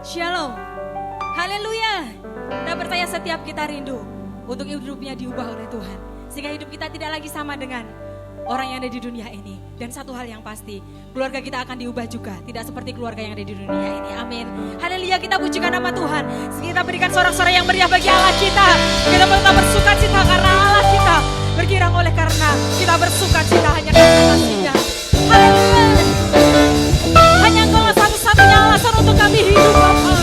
Shalom. Haleluya. Kita percaya setiap kita rindu untuk hidupnya diubah oleh Tuhan. Sehingga hidup kita tidak lagi sama dengan orang yang ada di dunia ini. Dan satu hal yang pasti, keluarga kita akan diubah juga. Tidak seperti keluarga yang ada di dunia ini. Amin. Haleluya, kita pujikan nama Tuhan. Sehingga kita berikan sorak-sorai yang meriah bagi Allah kita. Kita tetap bersuka cita karena Allah kita bergirang oleh karena kita bersuka cita hanya karena kasih-Nya. Haleluya. Hanya Engkau satu-satunya alasan untuk kami hidup, Bapa.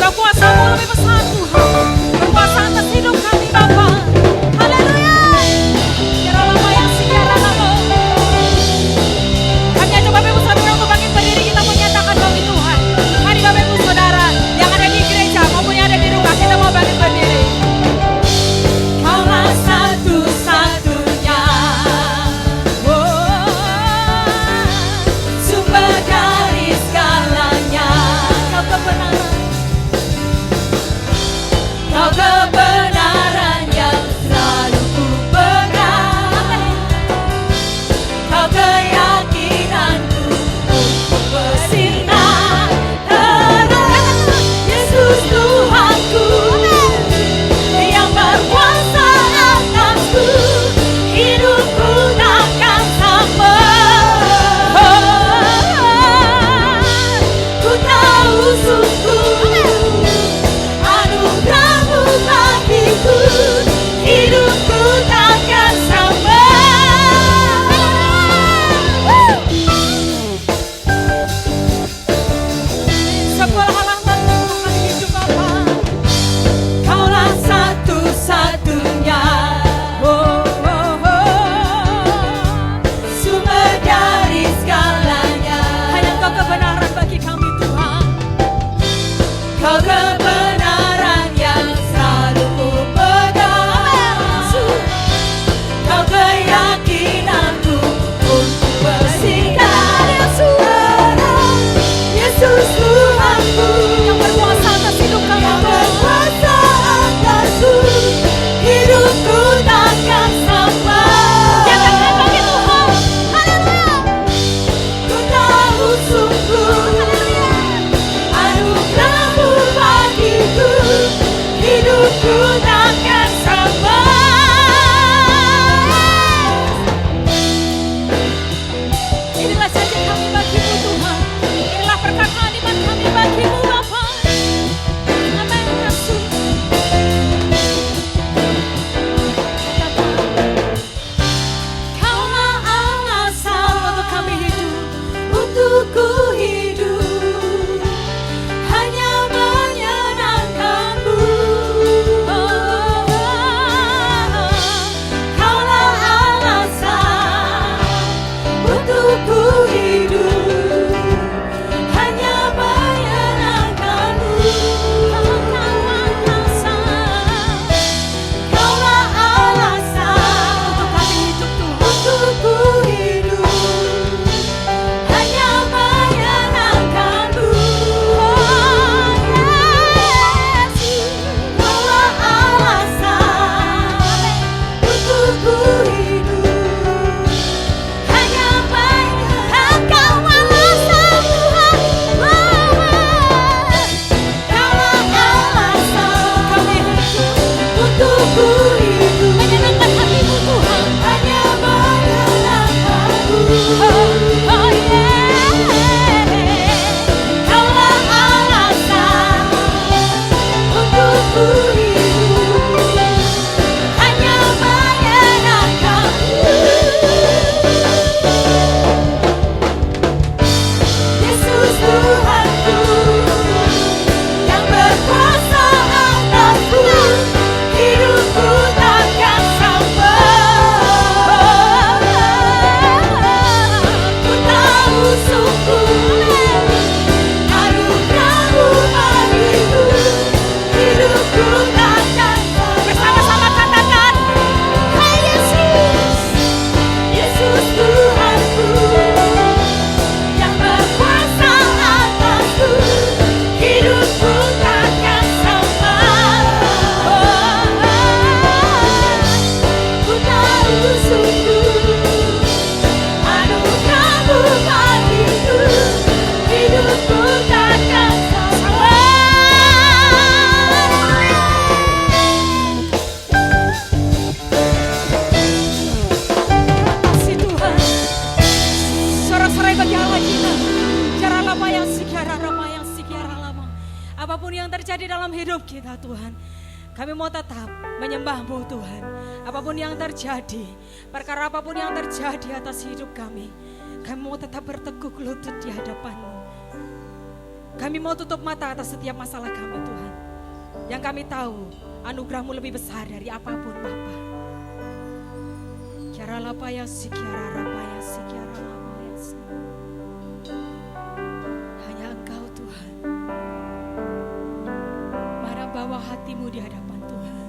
Kuasa-Mu lebih besar, Tuhan. Berkuasa atas hidup kami, Bapa. Haleluya. Kira-lama yang sikira-lama. Kami ajak Bapak Ibu Saudara untuk bangkit berdiri, kita menyatakan bagi Tuhan. Mari Bapak Ibu Saudara yang ada di gereja maupun yang ada di rumah, kita mau bangkit berdiri. Kaulah satu-satunya. Oh. apapun yang terjadi dalam hidup kita Tuhan, kami mau tetap menyembah-Mu Tuhan. Apapun yang terjadi, perkara apapun yang terjadi atas hidup kami mau tetap bertekuk lutut di hadapan-Mu. Kami mau tutup mata atas setiap masalah kami Tuhan. Yang kami tahu anugerah-Mu lebih besar dari apapun Bapa. Kiara lapaya si kiara rapaya si kiara lapaya si. Hanya Engkau Tuhan. Mari bawa hatimu di hadapan Tuhan.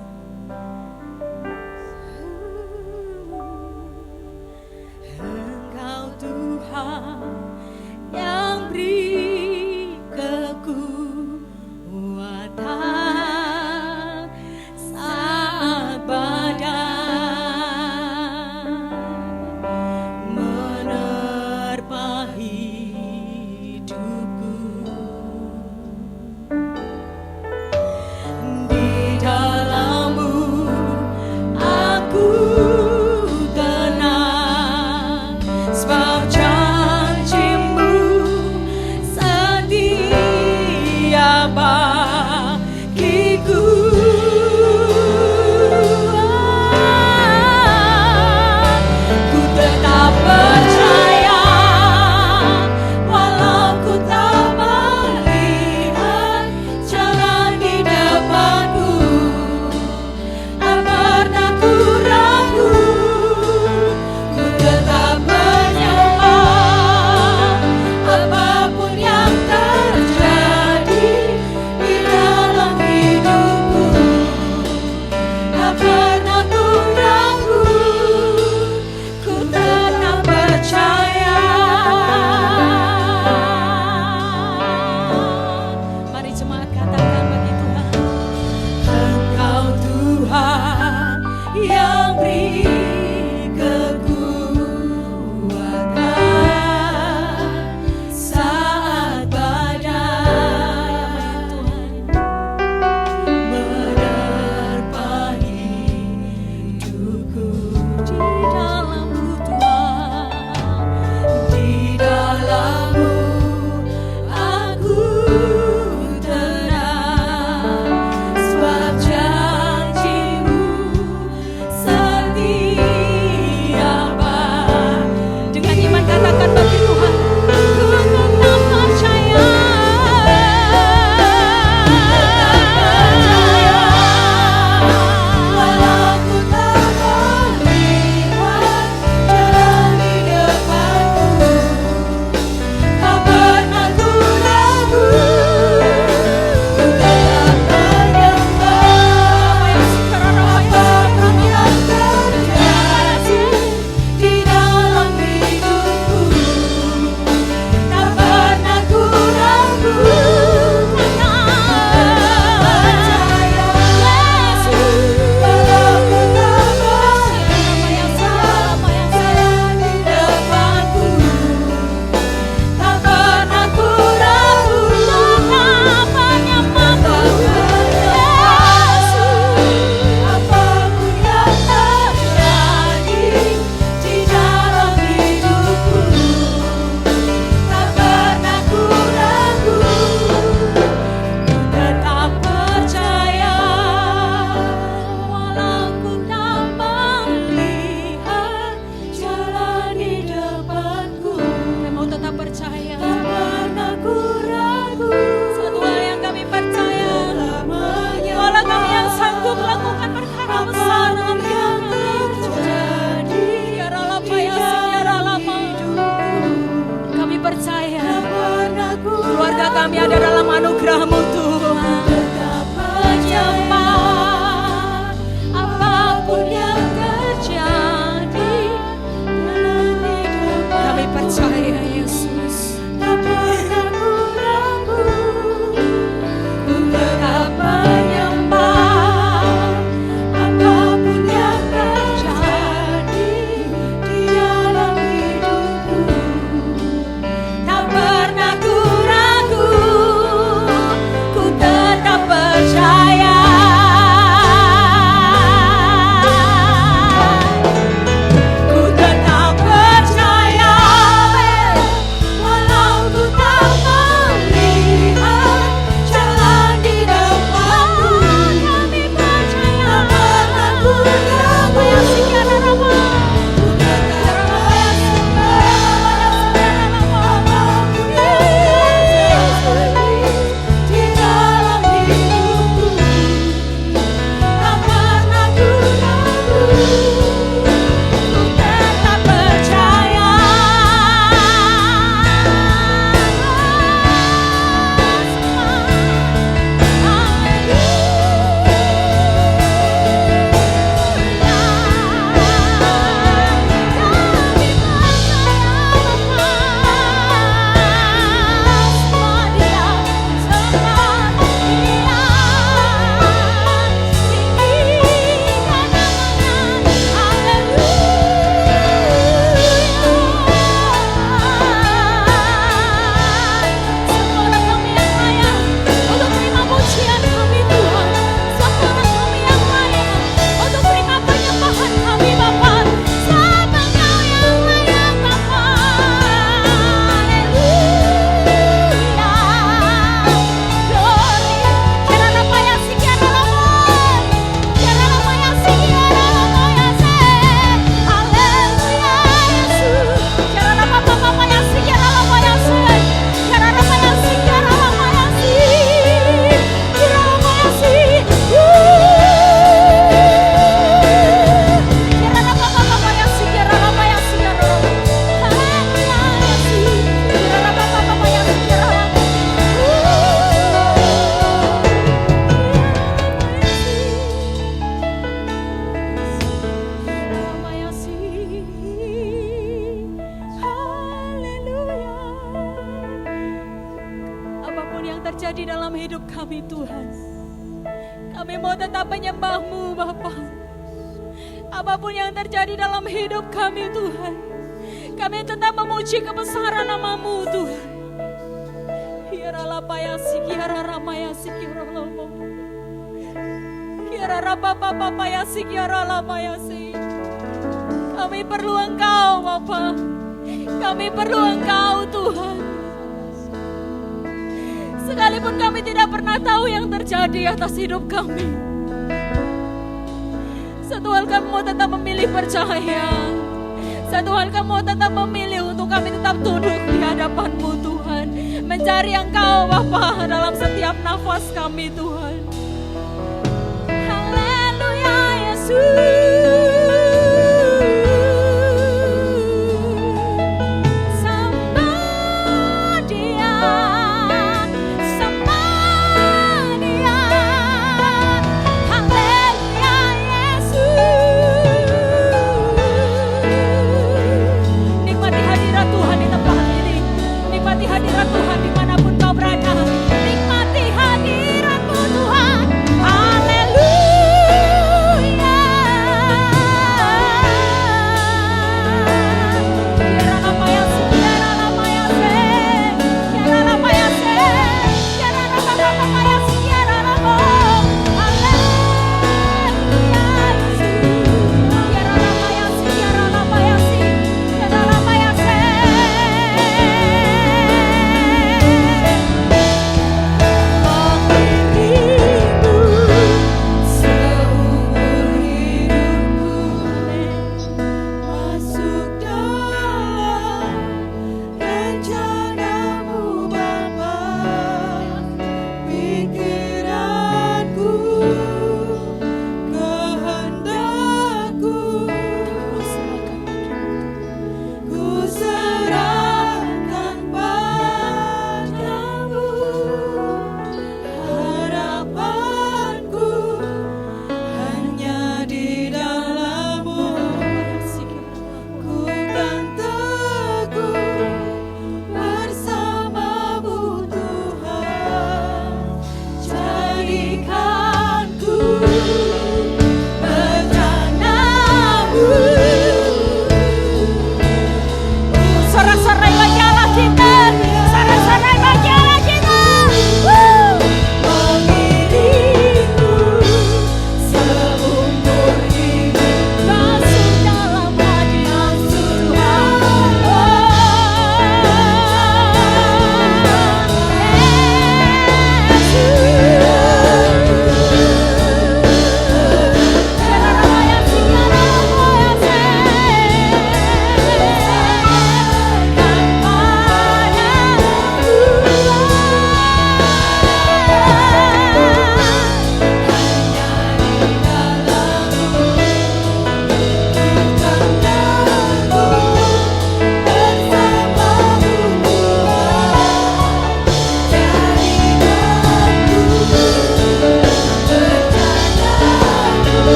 Engkau Tuhan yang beri kekuatan saat badai menerpa hidupku. Di dalam-Mu aku tenang, sebab janji-Mu setia bagiku. Ku tetap percaya walau ku tak melihat jalan di depanku. Tak pernah ku ragu, ku tetap menyembah apapun yang terjadi di dalam hidupku. Tak pernah ku ragu, ku tetap percaya. Mari jemaat katakan bagi Tuhan, Engkau Tuhan yang beri kekuatan saat badai menerpa hidupku. Di dalam-Mu Tuhan, di dalam-Mu aku tenang, sebab janji-Mu setia bagiku. Dengan iman katakan bagi Tuhan, ku tetap percaya. Walau ku tak melihat jalan di depanku. Tak pernah ku ragu, ku tetap menyembah apapun yang terjadi di dalam hidupku. Tak pernah ku ragu, ku tetap percaya. Walau ku tak melihat jalan di depanku. Tak pernah ku ragu, tetap menyembah-Mu Yesus. Apapun yang terjadi di dalam hidupku, tak pernah ku ragu, ku tetap percaya. Walau ku tak melihat jalan di depanku, kami mau tetap percaya. Tak pernah ku ragu, satu hal yang kami percaya, walau kami yang sanggup melakukan perkara besar dalam hidup terjadi. Kiara lapaya si kiara lapa. Kami percaya keluarga kami ada dalam anugerah-Mu Tuhan. Tetap menyembah apapun yang terjadi dalam hidup kami percaya Yesus. Tak pernah ku ragu, ku tetap menyembah apapun yang terjadi di dalam hidupku. Tak pernah ku ragu, ku yang terjadi dalam hidup kami Tuhan. Kami mau tetap menyembah-Mu Bapa. Apapun yang terjadi dalam hidup kami Tuhan, kami tetap memuji kebesaran nama-Mu Tuhan. Kiara lapayasi, kiara ramayasi, kiara lama. Kiara rapapapapayasi, kiara lamayasi. Kami perlu Engkau Bapa. Kami perlu Engkau Tuhan. Sekalipun kami tidak pernah tahu yang terjadi atas hidup kami, satu hal kami mau tetap memilih percaya. Satu hal kami mau tetap memilih untuk kami tetap tunduk di hadapan-Mu Tuhan. Mencari Engkau Bapa dalam setiap nafas kami Tuhan. Haleluya Yesus. Hadirat Tuhan dimanapun kau berada, nikmati hadirat-Mu Tuhan. Haleluya.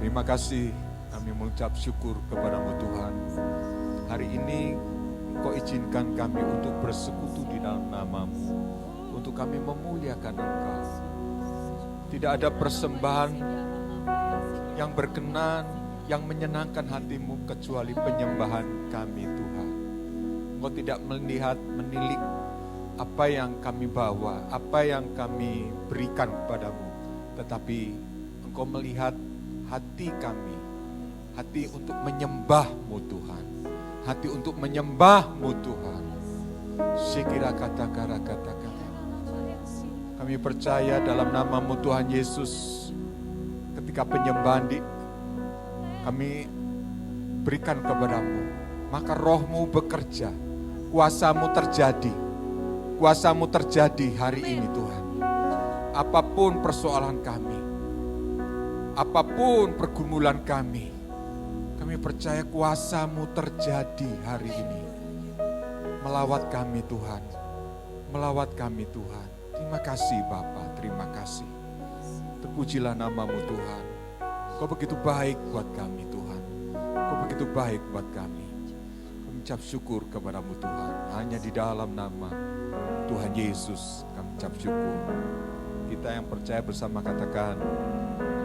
Terima kasih, kami mengucap syukur kepadamu Tuhan. Hari ini Kau izinkan kami untuk bersekutu di dalam nama-Mu, untuk kami memuliakan Engkau. Tidak ada persembahan yang berkenan, yang menyenangkan hati-Mu kecuali penyembahan kami Tuhan. Engkau tidak melihat, menilik apa yang kami bawa, apa yang kami berikan kepadamu, tetapi Engkau melihat hati kami, hati untuk menyembah-Mu Tuhan, hati untuk menyembah-Mu Tuhan. Sekira kata-kata. Kami percaya dalam nama-Mu Tuhan Yesus, ketika penyembahan kami berikan kepadamu, maka roh-Mu bekerja, kuasa-Mu terjadi. Kuasa-Mu terjadi hari ini Tuhan. Apapun persoalan kami, apapun pergumulan kami percaya kuasa-Mu terjadi hari ini. Melawat kami Tuhan, melawat kami Tuhan. Terima kasih Bapa, terima kasih. Terpujilah nama-Mu Tuhan. Kau begitu baik buat kami Tuhan. Kau begitu baik buat kami. Kami ucap syukur kepadamu Tuhan. Hanya di dalam nama Tuhan Yesus kami ucap syukur. Kita yang percaya bersama katakan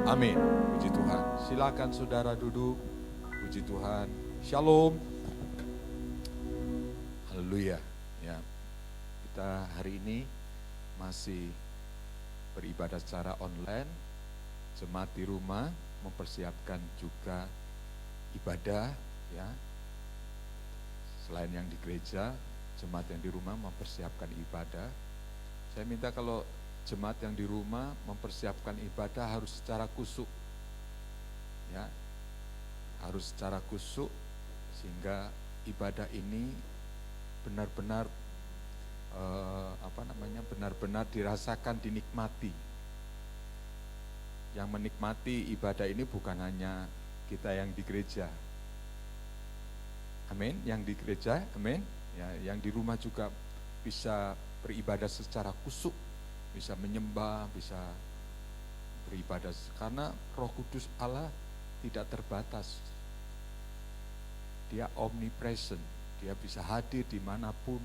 amin. Puji Tuhan. Silakan saudara duduk. Puji Tuhan. Shalom. Haleluya. Ya. Kita hari ini masih beribadah secara online. Jemaat di rumah mempersiapkan juga ibadah, ya. Selain yang di gereja, jemaat yang di rumah mempersiapkan ibadah. Saya minta kalau jemaat yang di rumah mempersiapkan ibadah harus secara kusuk, ya, harus secara kusuk sehingga ibadah ini benar-benar benar-benar dirasakan, dinikmati. Yang menikmati ibadah ini bukan hanya kita yang di gereja, amin, yang di gereja, amin, ya, yang di rumah juga bisa beribadah secara kusuk, bisa menyembah, bisa beribadah, karena Roh Kudus Allah tidak terbatas. Dia omnipresent, dia bisa hadir dimanapun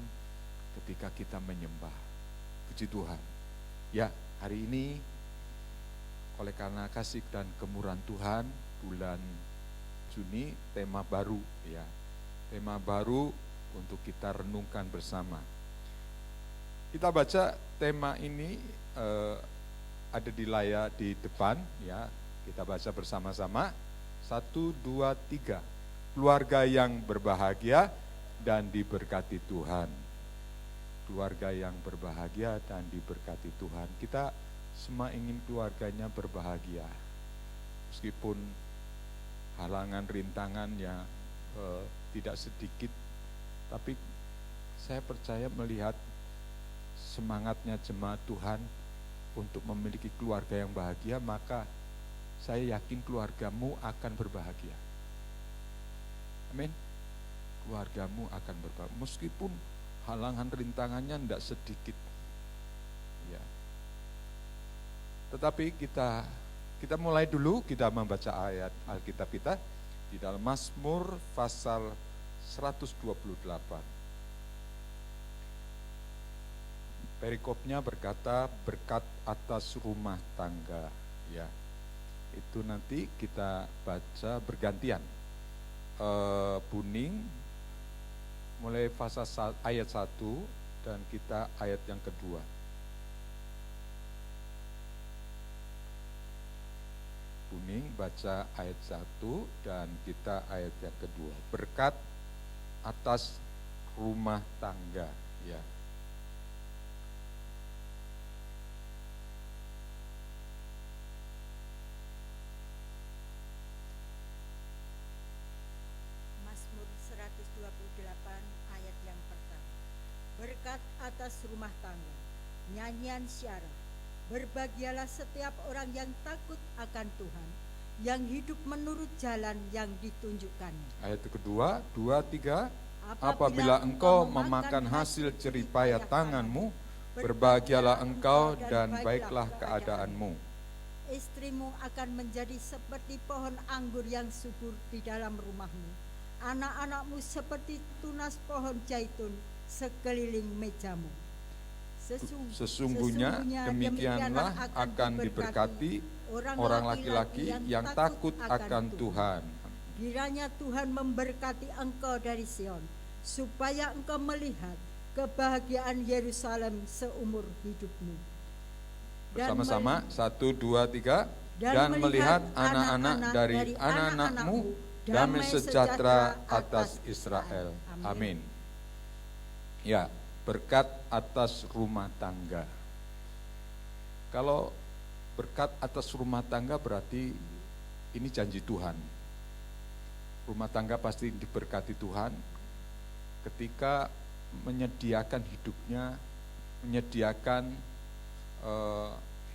ketika kita menyembah. Puji Tuhan. Ya, hari ini oleh karena kasih dan kemurahan Tuhan, bulan Juni tema baru, ya, tema baru untuk kita renungkan bersama. Kita baca tema ini ada di layar di depan, ya. Kita baca bersama-sama. 1, 2, 3. Keluarga yang berbahagia dan diberkati Tuhan. Keluarga yang berbahagia dan diberkati Tuhan. Kita semua ingin keluarganya berbahagia. Meskipun halangan, rintangan yang tidak sedikit, tapi saya percaya melihat semangatnya jemaat Tuhan untuk memiliki keluarga yang bahagia, maka saya yakin keluargamu akan berbahagia. Amin. Keluargamu akan berbahagia. Meskipun halangan rintangannya tidak sedikit. Ya. Tetapi kita mulai dulu, kita membaca ayat Alkitab kita di dalam Mazmur pasal 128. Perikopnya berkata berkat atas rumah tangga, ya. Itu nanti kita baca bergantian. Buning mulai pasal ayat 1 dan kita ayat yang kedua. Buning baca ayat 1 dan kita ayat yang kedua. Berkat atas rumah tangga, ya. Mazmur 128 ayat yang pertama. Berkat atas rumah tangga, nyanyian syarat. Berbahagialah setiap orang yang takut akan Tuhan, yang hidup menurut jalan yang ditunjukkannya. Ayat kedua, 2, 3. Apabila engkau memakan hasil jeripaya tanganmu, berbahagialah engkau dan baiklah keadaanmu. Istrimu akan menjadi seperti pohon anggur yang subur di dalam rumahmu. Anak-anakmu seperti tunas pohon zaitun sekeliling mejamu. Sesungguhnya demikianlah akan diberkati orang laki-laki yang takut akan Tuhan. Kiranya Tuhan memberkati engkau dari Sion, supaya engkau melihat kebahagiaan Yerusalem seumur hidupmu. Bersama-sama, 1, 2, 3. Dan melihat anak-anak dari anak-anakmu damai sejahtera atas Israel. Amin. Ya, berkat atas rumah tangga. Kalau berkat atas rumah tangga berarti ini janji Tuhan. Rumah tangga pasti diberkati Tuhan ketika menyediakan hidupnya, menyediakan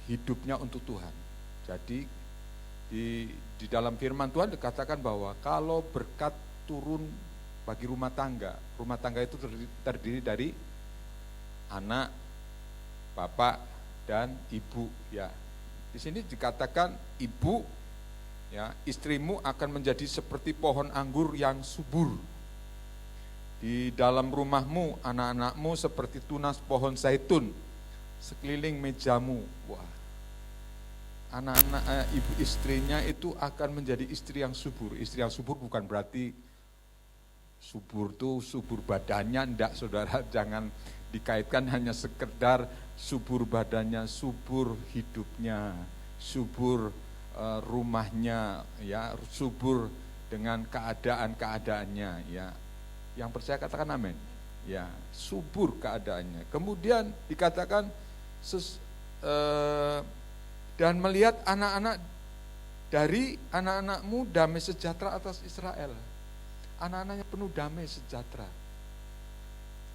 hidupnya untuk Tuhan. Jadi di dalam firman Tuhan dikatakan bahwa kalau berkat turun bagi rumah tangga itu terdiri dari anak, bapak, dan ibu. Ya, di sini dikatakan ibu, ya, istrimu akan menjadi seperti pohon anggur yang subur. Di dalam rumahmu, anak-anakmu seperti tunas pohon zaitun sekeliling mejamu. Wah, anak-anak ibu istrinya itu akan menjadi istri yang subur. Istri yang subur bukan berarti subur tuh subur badannya, enggak saudara, jangan dikaitkan hanya sekedar subur badannya, subur hidupnya, subur rumahnya, ya, subur dengan keadaan-keadaannya, ya. Yang percaya katakan amin. Ya, subur keadaannya. Kemudian dikatakan dan melihat anak-anak dari anak-anakmu damai sejahtera atas Israel. Anak-anaknya penuh damai sejahtera.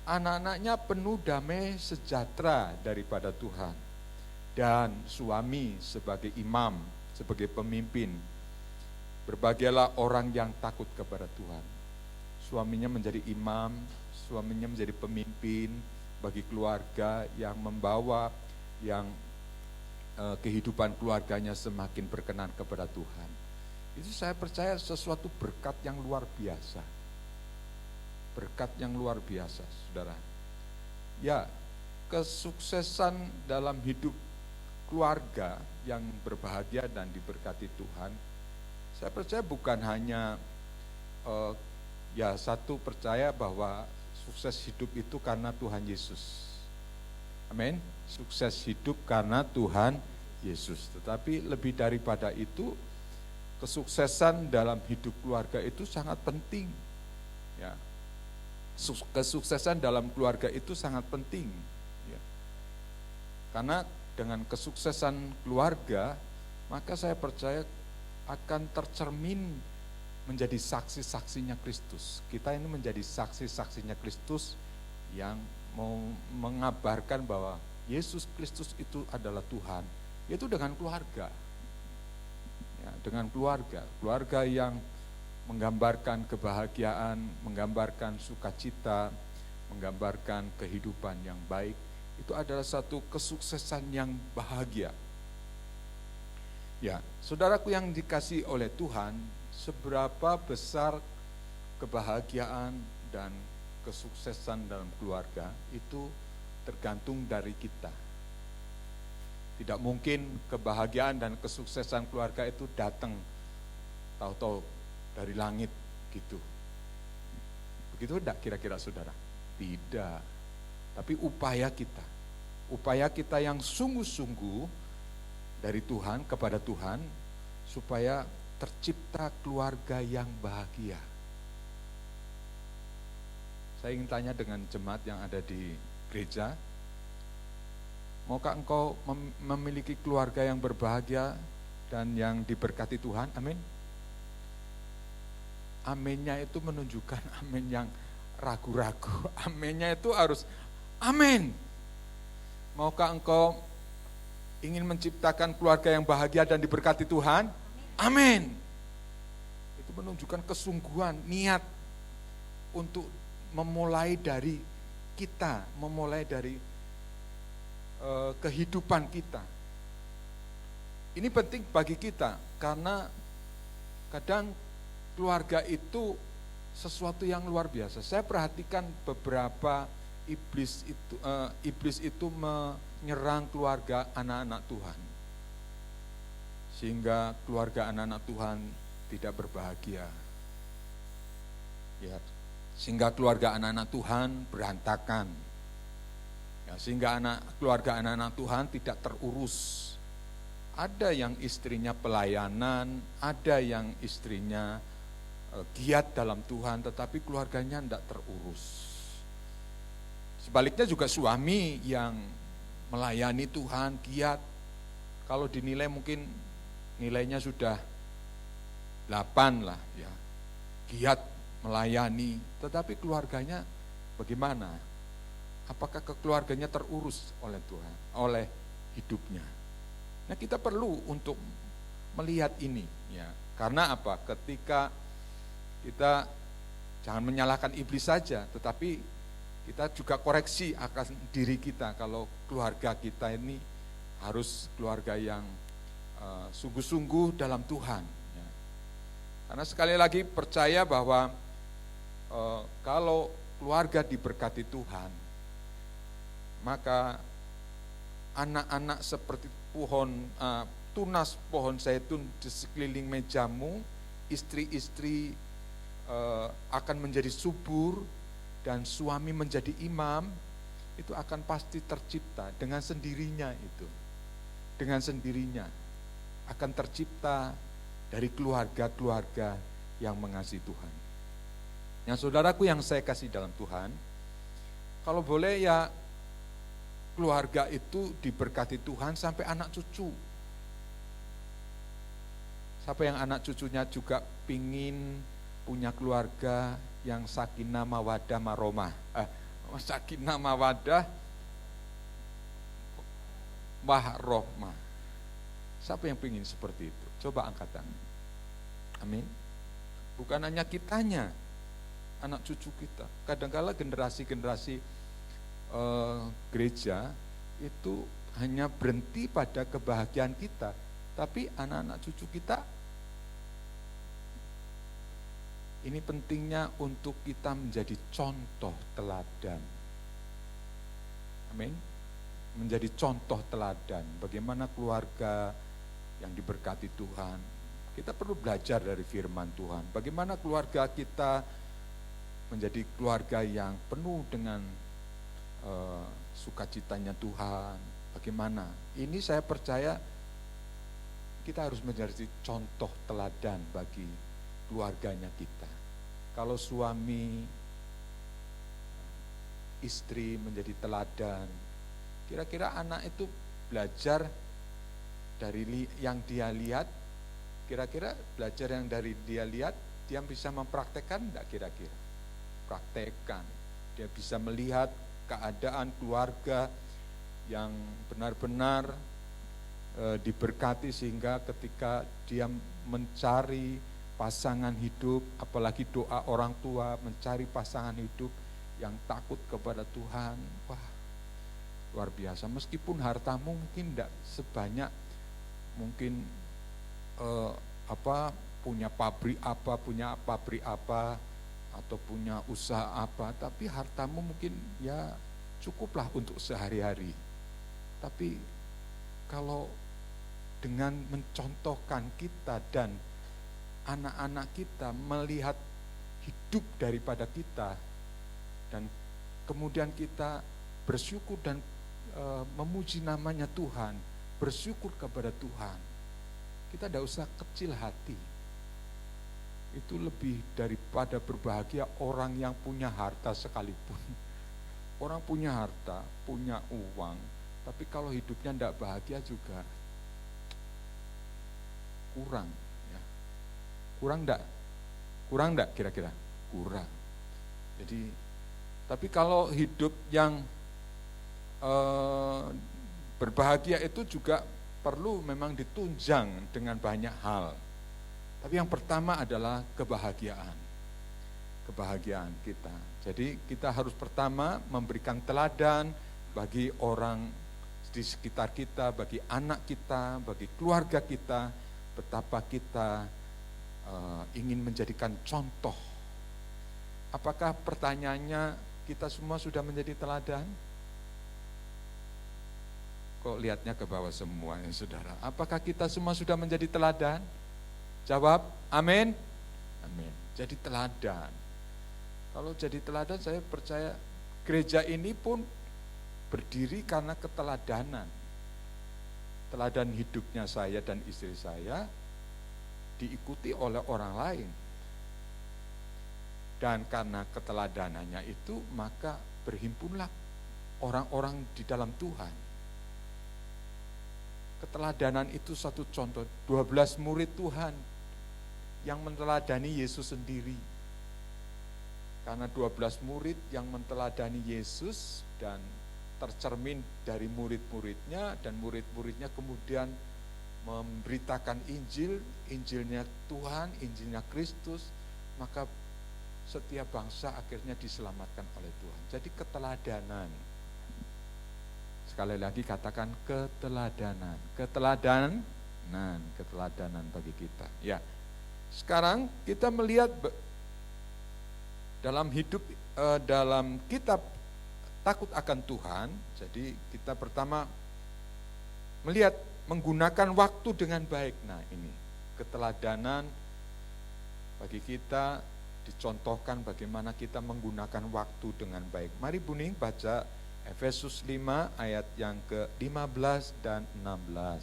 Anak-anaknya penuh damai sejahtera daripada Tuhan. Dan suami sebagai imam, sebagai pemimpin, berbahagialah orang yang takut kepada Tuhan. Suaminya menjadi imam, suaminya menjadi pemimpin bagi keluarga yang membawa yang kehidupan keluarganya semakin berkenan kepada Tuhan. Itu saya percaya sesuatu berkat yang luar biasa. Berkat yang luar biasa, saudara. Ya, kesuksesan dalam hidup keluarga yang berbahagia dan diberkati Tuhan, saya percaya bukan hanya satu percaya bahwa sukses hidup itu karena Tuhan Yesus. Amin. Sukses hidup karena Tuhan Yesus. Tetapi lebih daripada itu, kesuksesan dalam hidup keluarga itu sangat penting. Ya. Kesuksesan dalam keluarga itu sangat penting. Ya. Karena dengan kesuksesan keluarga, maka saya percaya akan tercermin menjadi saksi-saksinya Kristus. Kita ini menjadi saksi-saksinya Kristus yang mau mengabarkan bahwa Yesus Kristus itu adalah Tuhan, yaitu dengan keluarga. Ya, dengan keluarga yang menggambarkan kebahagiaan, menggambarkan sukacita, menggambarkan kehidupan yang baik. Itu adalah satu kesuksesan yang bahagia. Ya, saudaraku yang dikasihi oleh Tuhan, seberapa besar kebahagiaan dan kesuksesan dalam keluarga itu tergantung dari kita. Tidak mungkin kebahagiaan dan kesuksesan keluarga itu datang tahu-tahu dari langit gitu. Begitu enggak kira-kira saudara? Tidak. Tapi upaya kita yang sungguh-sungguh dari Tuhan kepada Tuhan supaya tercipta keluarga yang bahagia. Saya ingin tanya dengan jemaat yang ada di gereja, maukah engkau memiliki keluarga yang berbahagia dan yang diberkati Tuhan? Amin. Aminnya itu menunjukkan amin yang ragu-ragu. Aminnya itu harus amin. Maukah engkau ingin menciptakan keluarga yang bahagia dan diberkati Tuhan? Amin. Itu menunjukkan kesungguhan, niat untuk memulai dari kita, memulai dari kehidupan kita. Ini penting bagi kita karena kadang keluarga itu sesuatu yang luar biasa. Saya perhatikan beberapa iblis itu menyerang keluarga anak-anak Tuhan. Sehingga keluarga anak-anak Tuhan tidak berbahagia. Ya, sehingga keluarga anak-anak Tuhan berantakan. Ya, sehingga keluarga anak-anak Tuhan tidak terurus. Ada yang istrinya pelayanan, ada yang istrinya giat dalam Tuhan, tetapi keluarganya tidak terurus. Sebaliknya juga suami yang melayani Tuhan, giat, kalau dinilai mungkin nilainya sudah 8 lah ya, giat melayani, tetapi keluarganya bagaimana? Apakah keluarganya terurus oleh Tuhan, oleh hidupnya? Nah, kita perlu untuk melihat ini ya. Karena apa? Ketika kita jangan menyalahkan iblis saja, tetapi kita juga koreksi akan diri kita kalau keluarga kita ini harus keluarga yang sungguh-sungguh dalam Tuhan ya. Karena sekali lagi percaya bahwa kalau keluarga diberkati Tuhan, maka anak-anak seperti tunas pohon zaitun di sekeliling mejamu, istri-istri akan menjadi subur, dan suami menjadi imam, itu akan pasti tercipta dengan sendirinya itu. Dengan sendirinya akan tercipta dari keluarga-keluarga yang mengasihi Tuhan. Yang saudaraku yang saya kasih dalam Tuhan, kalau boleh ya keluarga itu diberkati Tuhan sampai anak cucu. Siapa yang anak cucunya juga pingin punya keluarga yang sakinah mawadah maromah, sakinah mawadah warohmah. Siapa yang pingin seperti itu? Coba angkat tangan. Amin. Bukan hanya kitanya, anak cucu kita. Kadang-kala generasi-generasi gereja itu hanya berhenti pada kebahagiaan kita, tapi anak-anak cucu kita. Ini pentingnya untuk kita menjadi contoh teladan. Amin. Menjadi contoh teladan bagaimana keluarga yang diberkati Tuhan. Kita perlu belajar dari firman Tuhan. Bagaimana keluarga kita menjadi keluarga yang penuh dengan sukacitanya Tuhan. Bagaimana? Ini saya percaya kita harus menjadi contoh teladan bagi keluarganya kita. Kalau suami, istri menjadi teladan, kira-kira anak itu belajar dari yang dia lihat, kira-kira belajar yang dari dia lihat, dia bisa mempraktekkan enggak kira-kira? Praktekkan. Dia bisa melihat keadaan keluarga yang benar-benar diberkati sehingga ketika dia mencari pasangan hidup, apalagi doa orang tua mencari pasangan hidup yang takut kepada Tuhan, wah luar biasa. Meskipun hartamu mungkin tidak sebanyak mungkin punya pabrik apa atau punya usaha apa, tapi hartamu mungkin ya cukuplah untuk sehari-hari. Tapi kalau dengan mencontohkan kita dan anak-anak kita melihat hidup daripada kita, dan kemudian kita bersyukur dan memuji namanya Tuhan, bersyukur kepada Tuhan, kita tidak usah kecil hati. Itu lebih daripada berbahagia orang yang punya harta sekalipun. Orang punya harta, punya uang, tapi kalau hidupnya tidak bahagia juga kurang. Kurang enggak kira-kira? Kurang. Jadi, tapi kalau hidup yang berbahagia itu juga perlu memang ditunjang dengan banyak hal. Tapi yang pertama adalah kebahagiaan. kebahagiaan kita. Jadi kita harus pertama memberikan teladan bagi orang di sekitar kita, bagi anak kita, bagi keluarga kita, betapa kita ingin menjadikan contoh. Apakah pertanyaannya kita semua sudah menjadi teladan? Kok lihatnya ke bawah semua ya saudara? Apakah kita semua sudah menjadi teladan? Jawab, amin. Amin. Jadi teladan. Kalau jadi teladan, saya percaya gereja ini pun berdiri karena keteladanan. Teladan hidupnya saya dan istri saya diikuti oleh orang lain. Dan karena keteladanannya itu, maka berhimpunlah orang-orang di dalam Tuhan. Keteladanan itu satu contoh, 12 murid Tuhan yang meneladani Yesus sendiri. Karena 12 murid yang meneladani Yesus dan tercermin dari murid-muridnya, dan murid-muridnya kemudian memberitakan Injil, Injilnya Tuhan, Injilnya Kristus, maka setiap bangsa akhirnya diselamatkan oleh Tuhan. Jadi keteladanan. Sekali lagi katakan keteladanan. Keteladanan bagi kita. Ya. Sekarang kita melihat dalam hidup, dalam kitab takut akan Tuhan, jadi kita pertama melihat menggunakan waktu dengan baik. Nah ini, keteladanan bagi kita dicontohkan bagaimana kita menggunakan waktu dengan baik. Mari Buning baca Efesus 5 ayat yang ke-15 dan 16.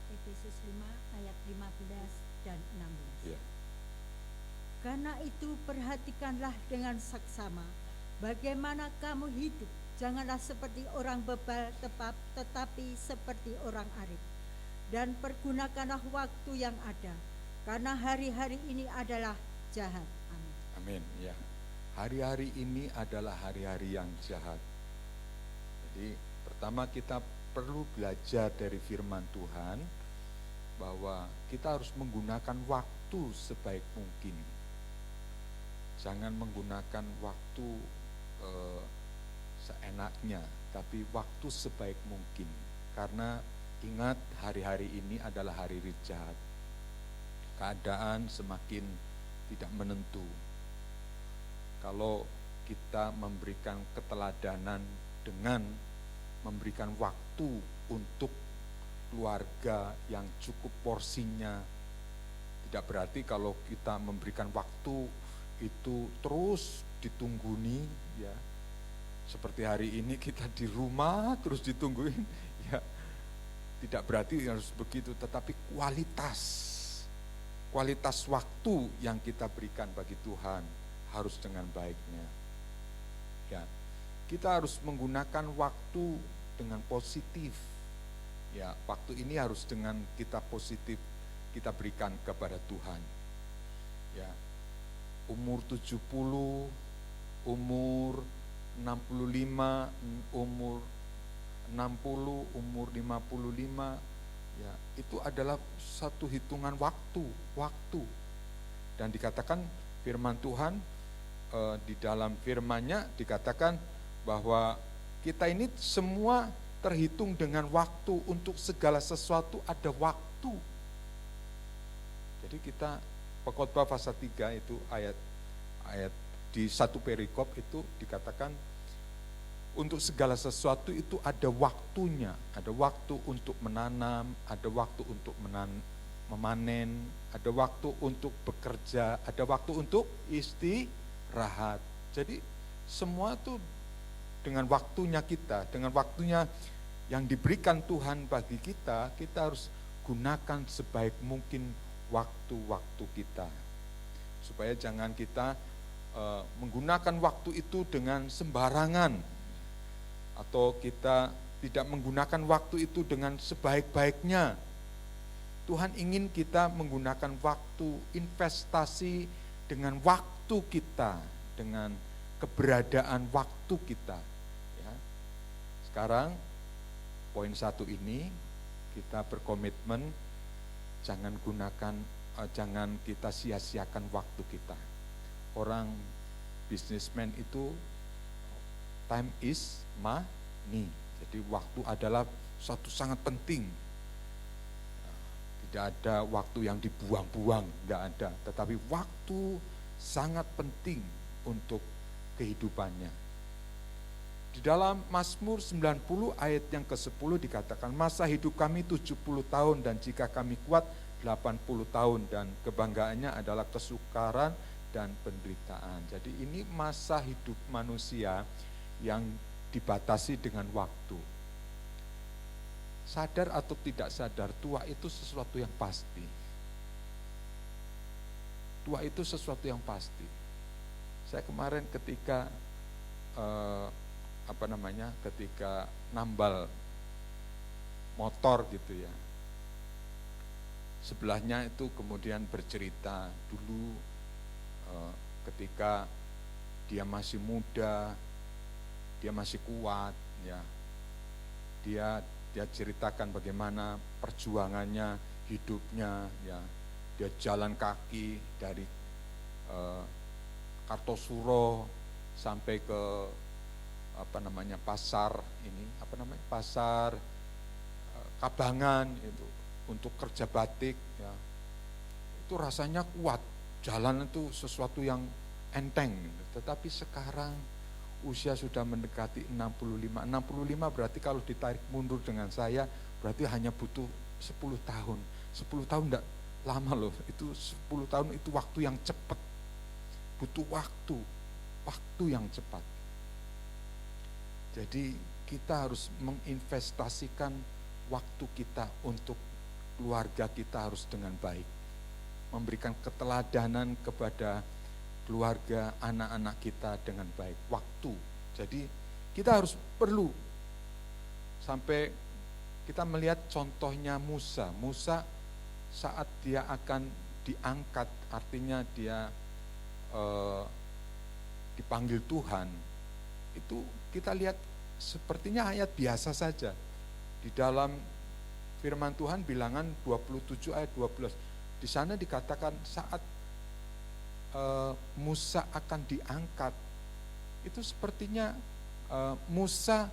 Efesus 5 ayat 15 dan 16. Ya. Karena itu perhatikanlah dengan saksama bagaimana kamu hidup. Janganlah seperti orang bebal tetapi seperti orang arif. Dan pergunakanlah waktu yang ada, karena hari-hari ini adalah jahat. Amin. Amin. Ya. Hari-hari ini adalah hari-hari yang jahat. Jadi pertama kita perlu belajar dari firman Tuhan bahwa kita harus menggunakan waktu sebaik mungkin. Jangan menggunakan waktu seenaknya, tapi waktu sebaik mungkin. Karena ingat, hari-hari ini adalah hari jahat. Keadaan semakin tidak menentu. Kalau kita memberikan keteladanan dengan memberikan waktu untuk keluarga yang cukup porsinya, tidak berarti kalau kita memberikan waktu itu terus ditungguni, ya. Seperti hari ini kita di rumah terus ditungguin, ya. Tidak berarti harus begitu, tetapi kualitas waktu yang kita berikan bagi Tuhan harus dengan baiknya. Ya, kita harus menggunakan waktu dengan positif. Ya, waktu ini harus dengan kita positif kita berikan kepada Tuhan. Ya, umur 70, umur 65, umur 60, umur 55, ya, itu adalah satu hitungan waktu. Dan dikatakan firman Tuhan, di dalam firman-Nya dikatakan bahwa kita ini semua terhitung dengan waktu, untuk segala sesuatu ada waktu. Jadi kita Pengkhotbah pasal 3 itu ayat di satu perikop itu dikatakan untuk segala sesuatu itu ada waktunya. Ada waktu untuk menanam, ada waktu untuk memanen, ada waktu untuk bekerja, ada waktu untuk istirahat. Jadi semua itu dengan waktunya kita, dengan waktunya yang diberikan Tuhan bagi kita, kita harus gunakan sebaik mungkin waktu-waktu kita. Supaya jangan kita menggunakan waktu itu dengan sembarangan, atau kita tidak menggunakan waktu itu dengan sebaik-baiknya. Tuhan ingin kita menggunakan waktu, investasi dengan waktu kita, dengan keberadaan waktu kita. Ya. Sekarang poin 1 ini kita berkomitmen jangan kita sia-siakan waktu kita. Orang businessman itu time is money. Jadi waktu adalah suatu sangat penting. Tidak ada waktu yang dibuang-buang, tidak ada. Tetapi waktu sangat penting untuk kehidupannya. Di dalam Mazmur 90 ayat yang ke-10 dikatakan, masa hidup kami 70 tahun dan jika kami kuat 80 tahun dan kebanggaannya adalah kesukaran dan penderitaan. Jadi ini masa hidup manusia yang dibatasi dengan waktu. Sadar atau tidak sadar, tua itu sesuatu yang pasti. Tua itu sesuatu yang pasti. Saya kemarin ketika ketika nambal motor gitu ya, sebelahnya itu kemudian bercerita dulu ketika dia masih muda, dia masih kuat, ya, dia ceritakan bagaimana perjuangannya, hidupnya, ya, dia jalan kaki dari Kartosuro sampai ke pasar Kabangan itu untuk kerja batik, ya. Itu rasanya kuat, jalan itu sesuatu yang enteng, tetapi sekarang usia sudah mendekati 65 berarti kalau ditarik mundur dengan saya berarti hanya butuh 10 tahun. 10 tahun enggak lama loh, itu 10 tahun itu waktu yang cepat. Butuh waktu yang cepat. Jadi kita harus menginvestasikan waktu kita untuk keluarga kita harus dengan baik. Memberikan keteladanan kepada keluarga, anak-anak kita dengan baik. Waktu. Jadi kita harus perlu sampai kita melihat contohnya Musa. Musa saat dia akan diangkat, artinya dia dipanggil Tuhan, itu kita lihat sepertinya ayat biasa saja. Di dalam firman Tuhan bilangan 27 ayat 12, di sana dikatakan saat Musa akan diangkat, itu sepertinya Musa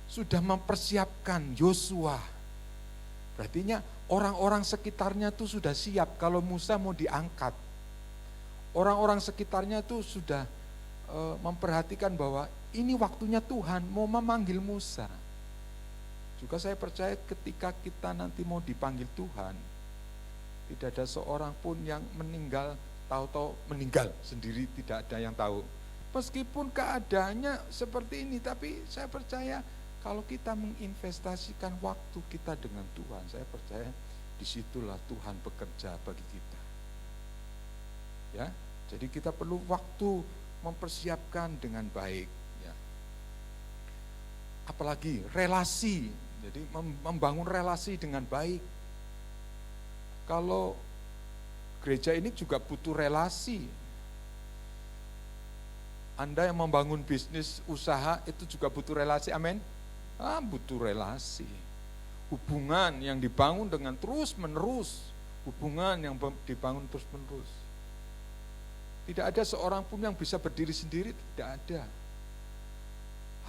sudah mempersiapkan Yosua. Berartinya orang-orang sekitarnya itu sudah siap kalau Musa mau diangkat. Orang-orang sekitarnya itu sudah memperhatikan bahwa ini waktunya Tuhan mau memanggil Musa. Juga saya percaya ketika kita nanti mau dipanggil Tuhan, tidak ada seorang pun yang meninggal tahu-tahu meninggal sendiri, tidak ada yang tahu. Meskipun keadaannya seperti ini, tapi saya percaya kalau kita menginvestasikan waktu kita dengan Tuhan, saya percaya disitulah Tuhan bekerja bagi kita. Ya, jadi kita perlu waktu mempersiapkan dengan baik. Ya. Apalagi relasi, jadi membangun relasi dengan baik. Kalau gereja ini juga butuh relasi. Anda yang membangun bisnis usaha itu juga butuh relasi, amin? Butuh relasi. Hubungan yang dibangun dengan terus menerus, hubungan yang dibangun terus menerus. Tidak ada seorang pun yang bisa berdiri sendiri, tidak ada.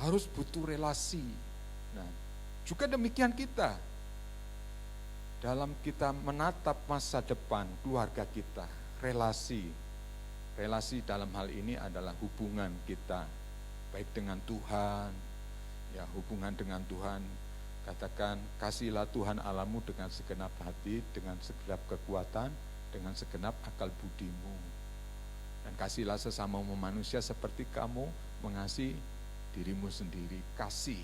Harus butuh relasi. Nah, juga demikian kita. Dalam kita menatap masa depan keluarga kita, relasi. Relasi dalam hal ini adalah hubungan kita, baik dengan Tuhan, ya hubungan dengan Tuhan. Katakan, kasihlah Tuhan Allahmu dengan segenap hati, dengan segenap kekuatan, dengan segenap akal budimu. Dan kasihlah sesamamu manusia seperti kamu mengasihi dirimu sendiri. Kasih,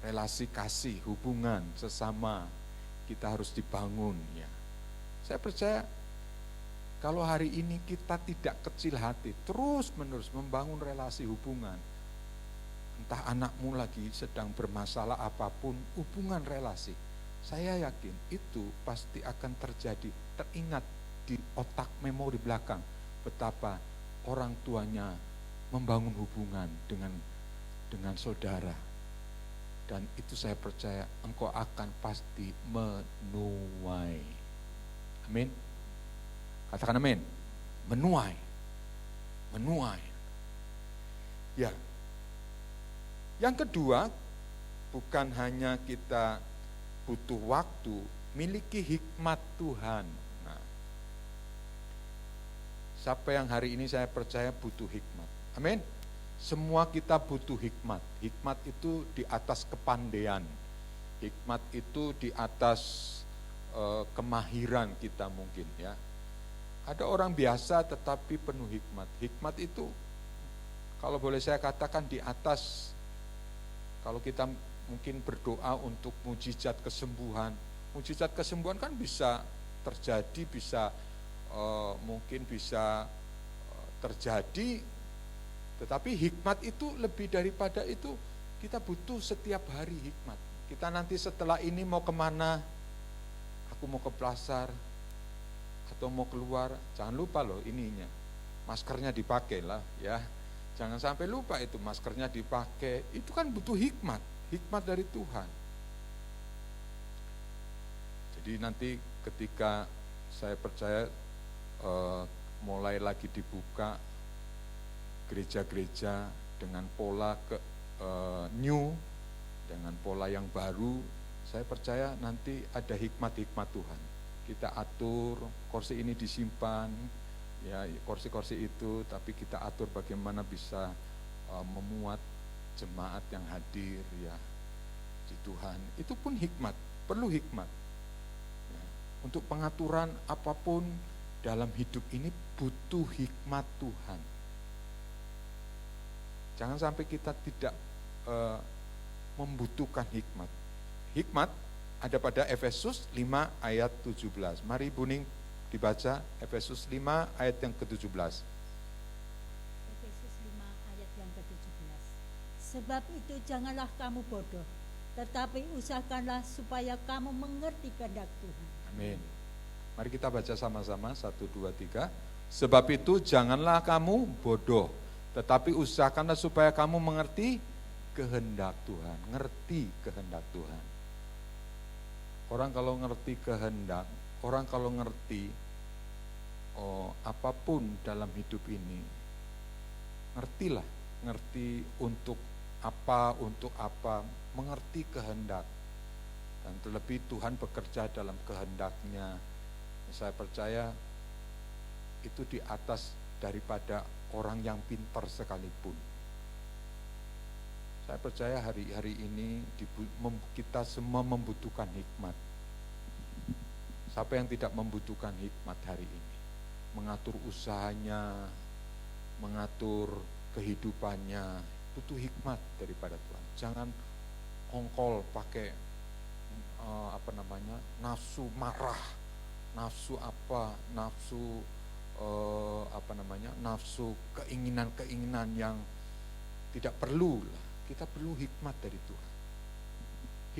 relasi kasih, hubungan sesama kita harus dibangun. Ya. Saya percaya kalau hari ini kita tidak kecil hati, terus menerus membangun relasi hubungan. Entah anakmu lagi sedang bermasalah apapun, hubungan relasi. Saya yakin itu pasti akan terjadi, teringat di otak memori belakang. Betapa orang tuanya membangun hubungan dengan saudara. Dan itu saya percaya engkau akan pasti menuai. Amin. Katakan amin. Menuai. Menuai. Ya. Yang kedua, bukan hanya kita butuh waktu, miliki hikmat Tuhan. Nah, siapa yang hari ini saya percaya butuh hikmat? Amin. Semua kita butuh hikmat. Hikmat itu di atas kepandaian. Hikmat itu di atas kemahiran kita mungkin ya. Ada orang biasa tetapi penuh hikmat. Hikmat itu kalau boleh saya katakan di atas, kalau kita mungkin berdoa untuk mujizat kesembuhan. Mujizat kesembuhan kan bisa terjadi, bisa mungkin bisa terjadi, tetapi hikmat itu lebih daripada itu. Kita butuh setiap hari hikmat. Kita nanti setelah ini mau kemana, aku mau ke pasar atau mau keluar, jangan lupa loh ininya, maskernya dipakai lah ya. Jangan sampai lupa itu maskernya dipakai, itu kan butuh hikmat, hikmat dari Tuhan. Jadi nanti ketika saya percaya mulai lagi dibuka gereja-gereja dengan pola new, dengan pola yang baru, saya percaya nanti ada hikmat-hikmat Tuhan. Kita atur kursi ini disimpan, ya kursi-kursi itu, tapi kita atur bagaimana bisa memuat jemaat yang hadir ya di Tuhan. Itu pun hikmat, perlu hikmat. Ya, untuk pengaturan apapun dalam hidup ini butuh hikmat Tuhan. Jangan sampai kita tidak membutuhkan hikmat. Hikmat ada pada Efesus 5 ayat 17. Mari Buning dibaca Efesus 5 ayat yang ke-17. Efesus 5 ayat yang ke-17. Sebab itu janganlah kamu bodoh, tetapi usahakanlah supaya kamu mengerti kehendak Tuhan. Amin. Mari kita baca sama-sama 1, 2, 3. Sebab itu janganlah kamu bodoh, tetapi usahakanlah supaya kamu mengerti kehendak Tuhan. Ngerti kehendak Tuhan. Orang kalau ngerti kehendak, orang kalau ngerti apapun dalam hidup ini, ngertilah, ngerti untuk apa, mengerti kehendak. Dan terlebih Tuhan bekerja dalam kehendaknya. Saya percaya itu di atas daripada orang yang pintar sekalipun. Saya percaya hari-hari ini kita semua membutuhkan hikmat. Siapa yang tidak membutuhkan hikmat hari ini? Mengatur usahanya, mengatur kehidupannya, butuh hikmat daripada Tuhan. Jangan ongkol pakai nafsu marah, nafsu nafsu keinginan-keinginan yang tidak perlu lah. Kita perlu hikmat dari Tuhan.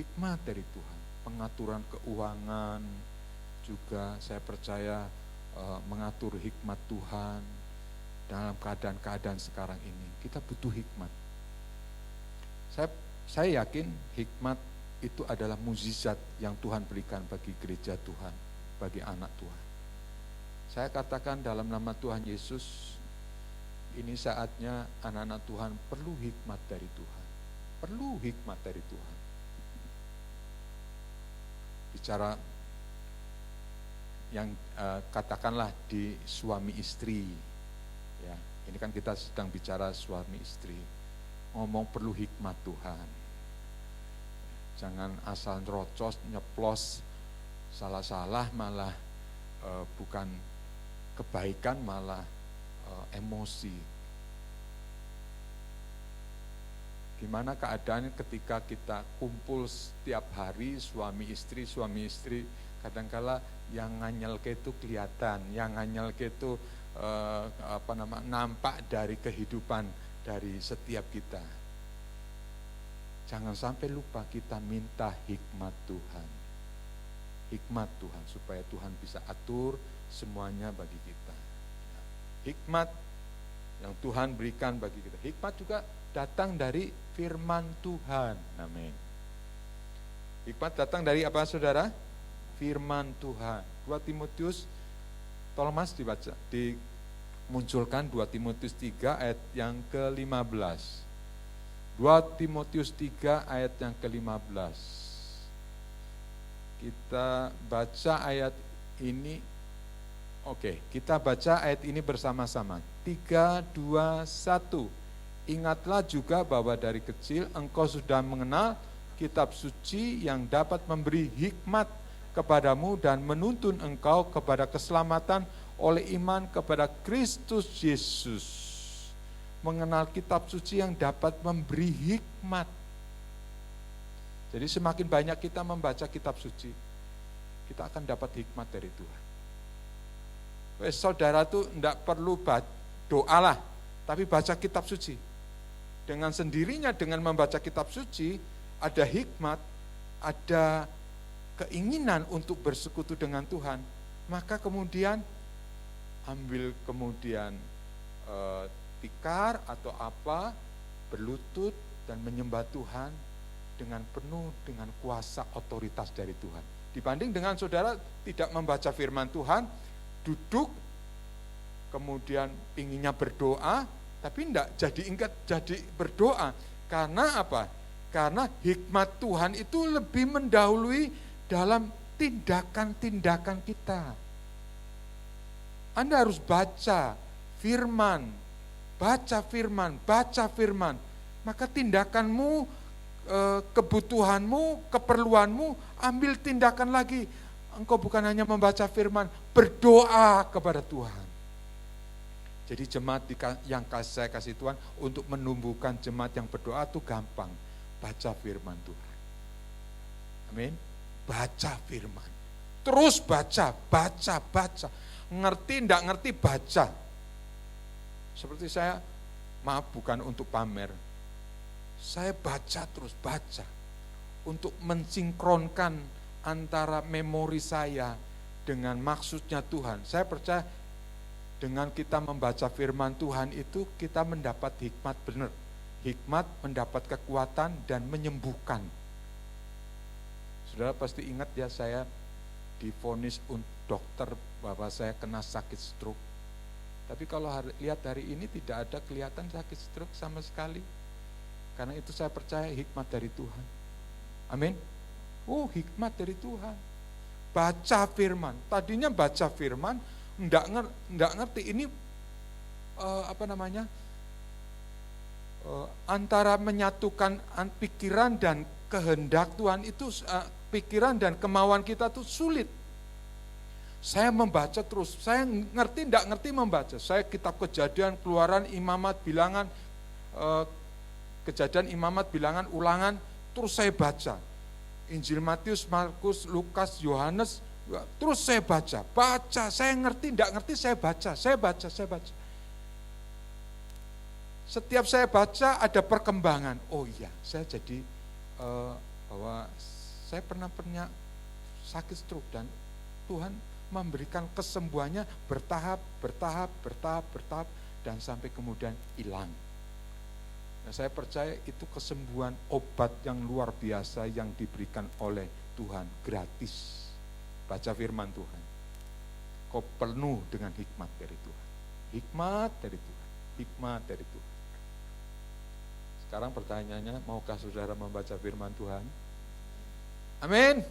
Hikmat dari Tuhan. Pengaturan keuangan juga saya percaya mengatur hikmat Tuhan dalam keadaan-keadaan sekarang ini. Kita butuh hikmat. Saya yakin hikmat itu adalah mukjizat yang Tuhan berikan bagi gereja Tuhan, bagi anak Tuhan. Saya katakan dalam nama Tuhan Yesus, ini saatnya anak-anak Tuhan perlu hikmat dari Tuhan. Perlu hikmat dari Tuhan. Bicara yang katakanlah di suami istri, ya ini kan kita sedang bicara suami istri, ngomong perlu hikmat Tuhan. Jangan asal nerocos, nyeplos, salah-salah malah bukan kebaikan, malah emosi. Gimana keadaan ketika kita kumpul setiap hari suami istri, kadangkala yang nganyel ke itu kelihatan, yang nganyel ke itu nampak dari kehidupan dari setiap kita. Jangan sampai lupa kita minta hikmat Tuhan. Hikmat Tuhan supaya Tuhan bisa atur semuanya bagi kita. Hikmat yang Tuhan berikan bagi kita. Hikmat juga datang dari firman Tuhan. Amin. Hikmat datang dari apa saudara? firman Tuhan. 2 Timotius, tolong Mas dibaca, dimunculkan 2 Timotius 3 ayat yang ke-15. 2 Timotius 3 ayat yang ke-15. Kita baca ayat ini. Oke, kita baca ayat ini bersama-sama. 3, 2, 1. Ingatlah juga bahwa dari kecil engkau sudah mengenal kitab suci yang dapat memberi hikmat kepadamu dan menuntun engkau kepada keselamatan oleh iman kepada Kristus Yesus. Mengenal kitab suci yang dapat memberi hikmat. Jadi semakin banyak kita membaca kitab suci, kita akan dapat hikmat dari Tuhan. Saudara tuh tidak perlu doa lah, tapi baca kitab suci. Dengan sendirinya dengan membaca kitab suci, ada hikmat, ada keinginan untuk bersekutu dengan Tuhan. Maka kemudian ambil tikar atau apa, berlutut dan menyembah Tuhan dengan penuh dengan kuasa otoritas dari Tuhan. Dibanding dengan saudara tidak membaca firman Tuhan, duduk, kemudian pinginnya berdoa, tapi tidak jadi berdoa. Karena apa? Karena hikmat Tuhan itu lebih mendahului dalam tindakan-tindakan kita. Anda harus baca firman, maka tindakanmu, kebutuhanmu, keperluanmu, ambil tindakan lagi. Engkau bukan hanya membaca firman, berdoa kepada Tuhan. Jadi jemaat yang saya kasih Tuhan untuk menumbuhkan jemaat yang berdoa itu gampang. Baca firman Tuhan. Amin. Baca firman. Terus baca. Ngerti enggak ngerti baca. Seperti saya, maaf bukan untuk pamer. Saya baca terus, baca. Untuk mensinkronkan antara memori saya dengan maksudnya Tuhan. Saya percaya dengan kita membaca firman Tuhan itu kita mendapat hikmat benar. Hikmat mendapat kekuatan dan menyembuhkan. Saudara pasti ingat ya, saya divonis dokter bahwa saya kena sakit stroke. Tapi kalau lihat hari ini tidak ada kelihatan sakit stroke sama sekali. Karena itu saya percaya hikmat dari Tuhan. Amin. Hikmat dari Tuhan. Baca firman. Tadinya baca firman, enggak ngerti ini antara menyatukan pikiran dan kehendak Tuhan itu, pikiran dan kemauan kita tuh sulit. Saya membaca terus, saya enggak ngerti membaca. Saya kitab Kejadian, Keluaran, Imamat, Bilangan, Kejadian, Imamat, Bilangan, Ulangan, terus saya baca. Injil Matius, Markus, Lukas, Yohanes, terus saya baca. Saya ngerti, enggak ngerti, saya baca. Setiap saya baca ada perkembangan. Oh iya, saya jadi bahwa saya pernah sakit stroke dan Tuhan memberikan kesembuhannya bertahap dan sampai kemudian hilang. Nah, saya percaya itu kesembuhan obat yang luar biasa yang diberikan oleh Tuhan gratis. Baca firman Tuhan. Kau penuh dengan hikmat dari Tuhan. Hikmat dari Tuhan. Sekarang pertanyaannya, maukah saudara membaca firman Tuhan? Amin.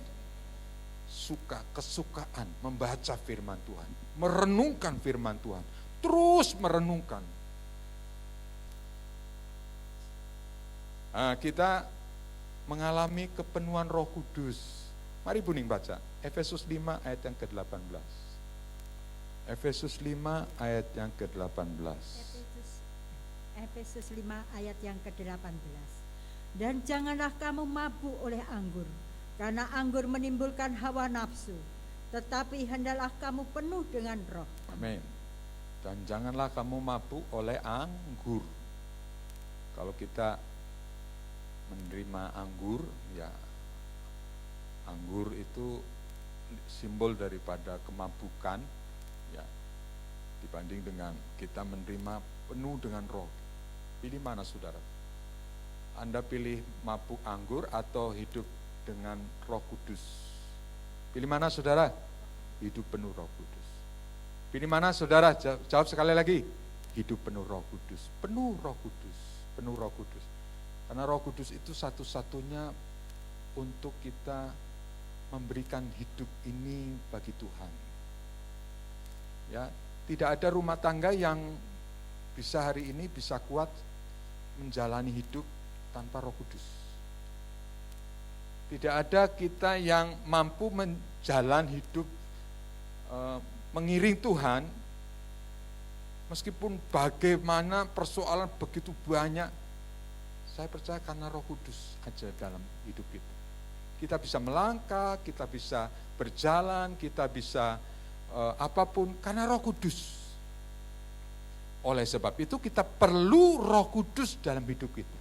Kesukaan membaca firman Tuhan, merenungkan firman Tuhan, terus merenungkan. Nah, kita mengalami kepenuhan Roh Kudus. Mari Buning baca Efesus 5 ayat yang ke-18. Efesus 5 ayat yang ke-18. Efesus 5 ayat yang ke-18. Dan janganlah kamu mabuk oleh anggur, karena anggur menimbulkan hawa nafsu, tetapi hendaklah kamu penuh dengan Roh. Amin. Dan janganlah kamu mabuk oleh anggur. Kalau kita menerima anggur, ya anggur itu simbol daripada kemabukan, ya dibanding dengan kita menerima penuh dengan Roh. Pilih mana saudara? Anda pilih mabuk anggur atau hidup dengan Roh Kudus? Pilih mana saudara? Hidup penuh Roh Kudus. Pilih mana saudara? Jawab sekali lagi. Hidup penuh Roh Kudus. Penuh Roh Kudus. Penuh Roh Kudus. Karena Roh Kudus itu satu-satunya untuk kita memberikan hidup ini bagi Tuhan. Ya, tidak ada rumah tangga yang bisa hari ini bisa kuat menjalani hidup tanpa Roh Kudus. Tidak ada kita yang mampu menjalani hidup mengiring Tuhan, meskipun bagaimana persoalan begitu banyak, saya percaya karena Roh Kudus aja dalam hidup kita. Kita bisa melangkah, kita bisa berjalan, kita bisa apapun karena Roh Kudus. Oleh sebab itu kita perlu Roh Kudus dalam hidup kita.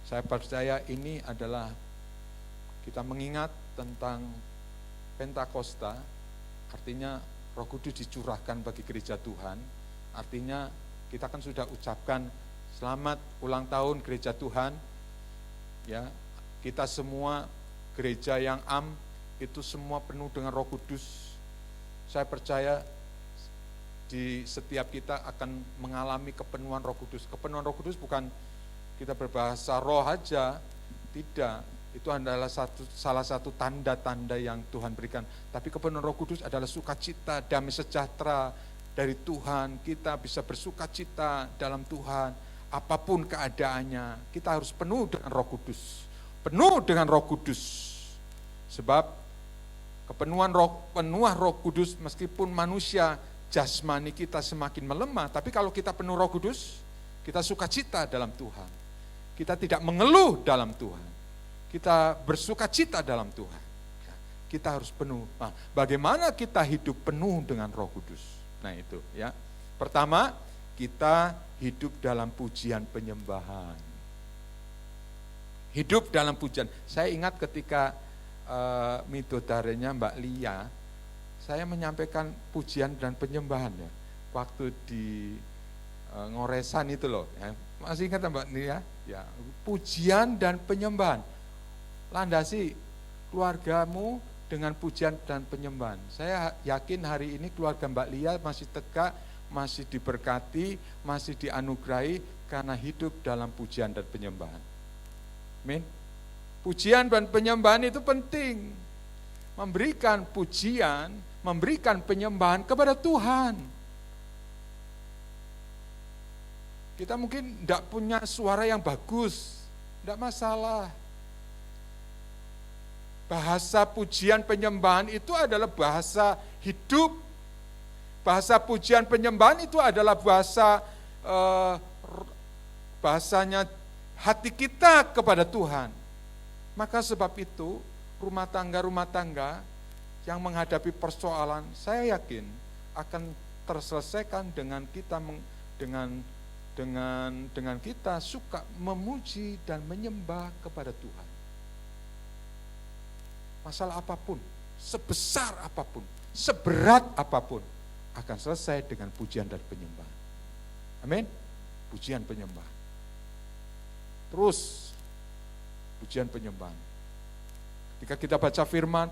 Saya percaya ini adalah kita mengingat tentang Pentakosta, artinya Roh Kudus dicurahkan bagi gereja Tuhan. Artinya kita kan sudah ucapkan selamat ulang tahun gereja Tuhan. Ya, kita semua gereja yang itu semua penuh dengan Roh Kudus. Saya percaya di setiap kita akan mengalami kepenuhan Roh Kudus. Kepenuhan Roh Kudus bukan kita berbahasa roh aja, tidak. Itu adalah salah satu tanda-tanda yang Tuhan berikan. Tapi kepenuhan Roh Kudus adalah sukacita, damai sejahtera dari Tuhan. Kita bisa bersukacita dalam Tuhan, apapun keadaannya. Kita harus penuh dengan Roh Kudus. Penuh dengan Roh Kudus. Sebab kepenuhan Roh Kudus, meskipun manusia jasmani kita semakin melemah, tapi kalau kita penuh Roh Kudus, kita sukacita dalam Tuhan. Kita tidak mengeluh dalam Tuhan. Kita bersukacita dalam Tuhan. Kita harus penuh. Nah, bagaimana kita hidup penuh dengan Roh Kudus? Nah itu ya. Pertama, kita hidup dalam pujian penyembahan. Hidup dalam pujian. Saya ingat ketika midodarenya Mbak Lia, saya menyampaikan pujian dan penyembahan ya. Waktu di Ngoresan itu loh. Ya. Masih ingat Mbak Lia? Ya, pujian dan penyembahan. Landasi keluargamu dengan pujian dan penyembahan. Saya yakin hari ini keluarga Mbak Lia masih tegak, masih diberkati, masih dianugerahi karena hidup dalam pujian dan penyembahan. Amin. Pujian dan penyembahan itu penting. Memberikan pujian, memberikan penyembahan kepada Tuhan. Kita mungkin tidak punya suara yang bagus, tidak masalah. Bahasa pujian penyembahan itu adalah bahasa hidup. Bahasa pujian penyembahan itu adalah bahasanya hati kita kepada Tuhan. Maka sebab itu rumah tangga yang menghadapi persoalan, saya yakin akan terselesaikan dengan kita dengan kita suka memuji dan menyembah kepada Tuhan. Masalah apapun, sebesar apapun, seberat apapun, akan selesai dengan pujian dan penyembahan. Amin. Pujian penyembahan. Terus pujian penyembahan. Ketika kita baca firman,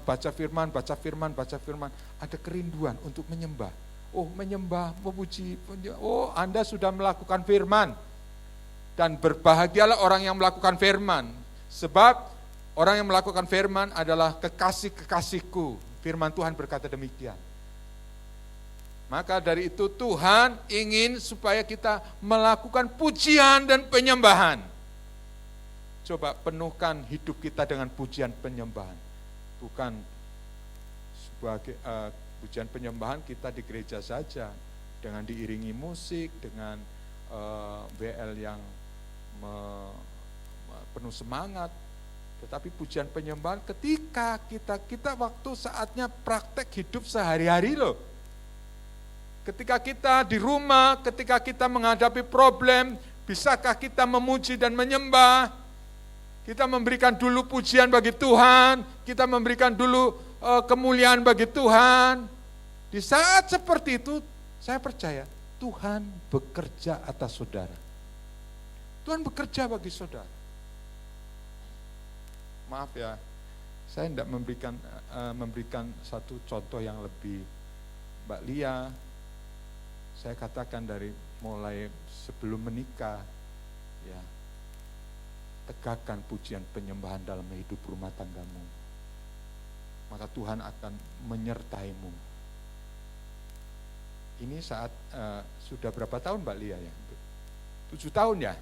baca firman, ada kerinduan untuk menyembah. Oh, menyembah, memuji. Oh, Anda sudah melakukan firman. Dan berbahagialah orang yang melakukan firman. Sebab orang yang melakukan firman adalah kekasih-kekasihku. Firman Tuhan berkata demikian. Maka dari itu Tuhan ingin supaya kita melakukan pujian dan penyembahan. Coba penuhkan hidup kita dengan pujian penyembahan. Bukan sebagai pujian penyembahan kita di gereja saja, dengan diiringi musik, dengan BL yang penuh semangat. Tetapi pujian penyembahan ketika kita waktu saatnya praktek hidup sehari-hari loh. Ketika kita di rumah, ketika kita menghadapi problem, bisakah kita memuji dan menyembah? Kita memberikan dulu pujian bagi Tuhan, kita memberikan dulu kemuliaan bagi Tuhan. Di saat seperti itu, saya percaya Tuhan bekerja atas saudara. Tuhan bekerja bagi saudara. maaf ya, saya tidak memberikan satu contoh yang lebih. Mbak Lia, saya katakan dari mulai sebelum menikah, ya, tegakkan pujian penyembahan dalam hidup rumah tanggamu. Maka Tuhan akan menyertaimu. Ini saat sudah berapa tahun Mbak Lia ya? 7 tahun ya?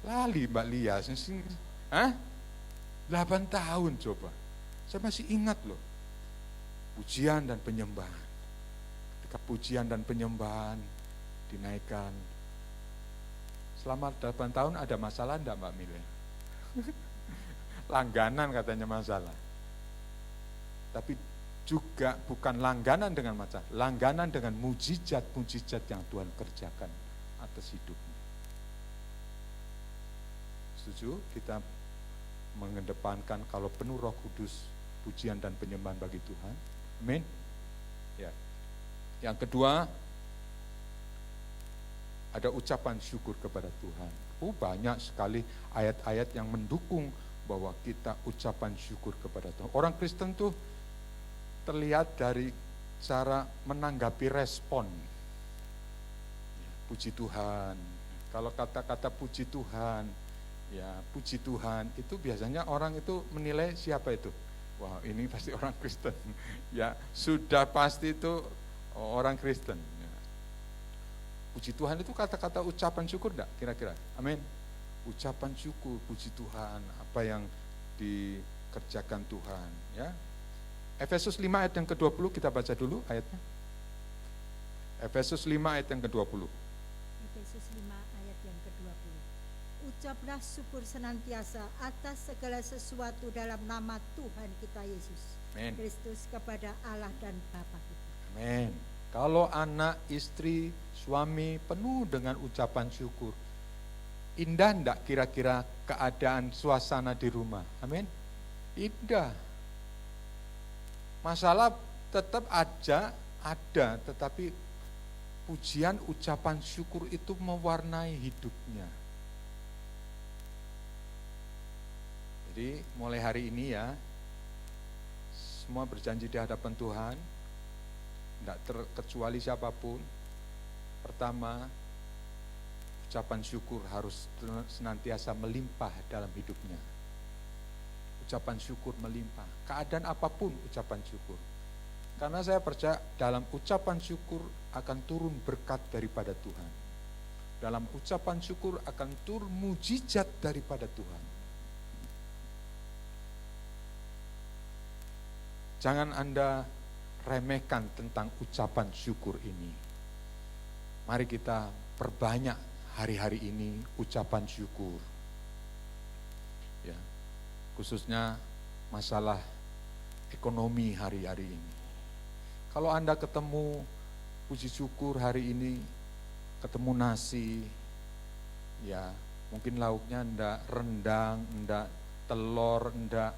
Lali Mbak Lia, 8 tahun coba. Saya masih ingat loh, pujian dan penyembahan. Ketika pujian dan penyembahan dinaikkan, selama 8 tahun ada masalah enggak Mbak Mile? Langganan katanya masalah. Tapi juga bukan langganan dengan masalah, langganan dengan mujizat-mujizat yang Tuhan kerjakan atas hidupnya. Setuju? Kita mengedepankan kalau penuh Roh Kudus, pujian dan penyembahan bagi Tuhan. Amin. Ya. Yang kedua, ada ucapan syukur kepada Tuhan. Banyak sekali ayat-ayat yang mendukung bahwa kita ucapan syukur kepada Tuhan. Orang Kristen tuh terlihat dari cara menanggapi respon. Ya, puji Tuhan. Kalau kata-kata puji Tuhan, ya puji Tuhan itu biasanya orang itu menilai siapa itu. Wah, ini pasti orang Kristen. Ya sudah pasti itu orang Kristen. Ya. Puji Tuhan itu kata-kata ucapan syukur enggak kira-kira? Amin. Ucapan syukur, puji Tuhan, apa yang dikerjakan Tuhan. Ya. Efesus 5 ayat yang ke-20 kita baca dulu ayatnya. Efesus 5 ayat yang ke-20. Efesus 5 ayat yang ke-20. Ucaplah syukur senantiasa atas segala sesuatu dalam nama Tuhan kita Yesus Amin. Kristus kepada Allah dan Bapa kita. Amin. Kalau anak, istri, suami penuh dengan ucapan syukur, indah enggak kira-kira keadaan suasana di rumah? Amin. Indah. Masalah tetap ada, tetapi pujian ucapan syukur itu mewarnai hidupnya. Jadi mulai hari ini ya, semua berjanji di hadapan Tuhan, tidak terkecuali siapapun. Pertama, ucapan syukur harus senantiasa melimpah dalam hidupnya. Ucapan syukur melimpah, keadaan apapun ucapan syukur. Karena saya percaya dalam ucapan syukur akan turun berkat daripada Tuhan. Dalam ucapan syukur akan turun mujizat daripada Tuhan. Jangan Anda remehkan tentang ucapan syukur ini. Mari kita perbanyak hari-hari ini ucapan syukur. Ya. Khususnya masalah ekonomi hari-hari ini. Kalau Anda ketemu puji syukur hari ini, ketemu nasi, ya mungkin lauknya enggak rendang, enggak telur, enggak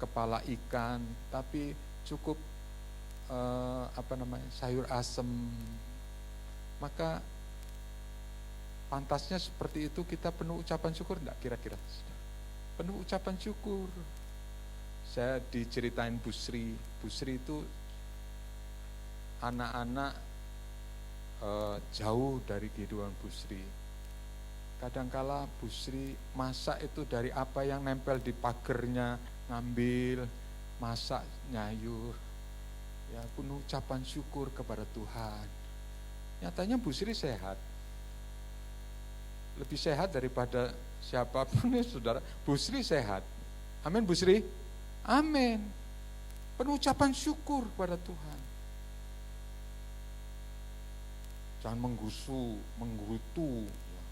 kepala ikan, tapi cukup sayur asem. Maka pantasnya seperti itu kita penuh ucapan syukur enggak kira-kira? Penuh ucapan syukur. Saya diceritain Bu Sri itu anak-anak jauh dari kehidupan Bu Sri. Kadangkala Bu Sri masak itu dari apa yang nempel di pagernya, ngambil, masak, nyayur. Ya, penuh ucapan syukur kepada Tuhan. Nyatanya Bu Sri sehat. Lebih sehat daripada siapapun ya saudara. Bu Sri sehat. Amin Bu Sri? Amin. Penuh ucapan syukur kepada Tuhan. Jangan menggerutu. Ya,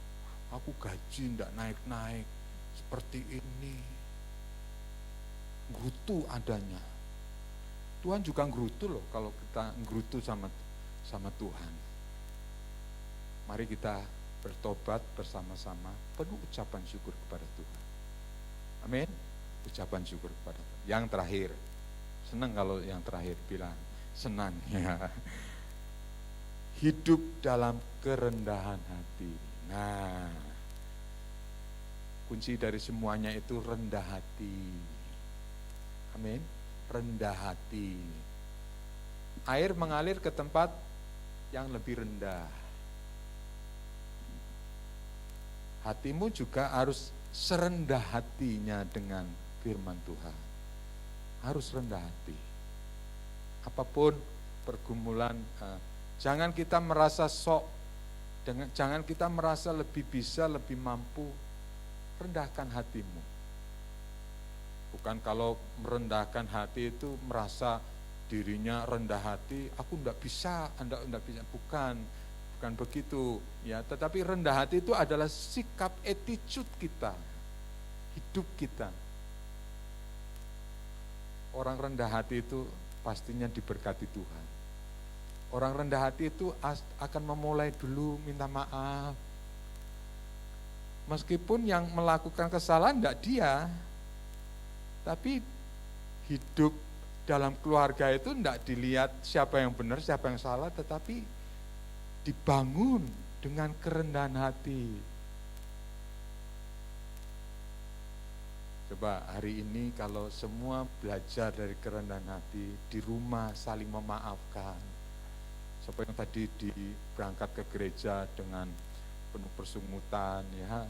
aku gaji ndak naik-naik seperti ini. Gerutu adanya. Tuhan juga gerutu loh kalau kita gerutu sama Tuhan. Mari kita bertobat bersama-sama, penuh ucapan syukur kepada Tuhan. Amin. Ucapan syukur kepada Tuhan. Yang terakhir, senang kalau yang terakhir bilang senang ya. Hidup dalam kerendahan hati. Nah, kunci dari semuanya itu rendah hati. Amin. Rendah hati. Air mengalir ke tempat yang lebih rendah. Hatimu juga harus serendah hatinya dengan firman Tuhan. Harus rendah hati. Apapun pergumulan, jangan kita merasa jangan kita merasa lebih bisa, lebih mampu. Rendahkan hatimu. Bukan kalau merendahkan hati itu merasa dirinya rendah hati, aku enggak bisa, Anda enggak bisa. Bukan begitu. Ya, tetapi rendah hati itu adalah sikap attitude kita, hidup kita. Orang rendah hati itu pastinya diberkati Tuhan. Orang rendah hati itu akan memulai dulu minta maaf. Meskipun yang melakukan kesalahan tidak dia, tapi hidup dalam keluarga itu tidak dilihat siapa yang benar, siapa yang salah, tetapi dibangun dengan kerendahan hati. Coba hari ini kalau semua belajar dari kerendahan hati, di rumah saling memaafkan. Siapa yang tadi berangkat ke gereja dengan penuh persungutan, ya,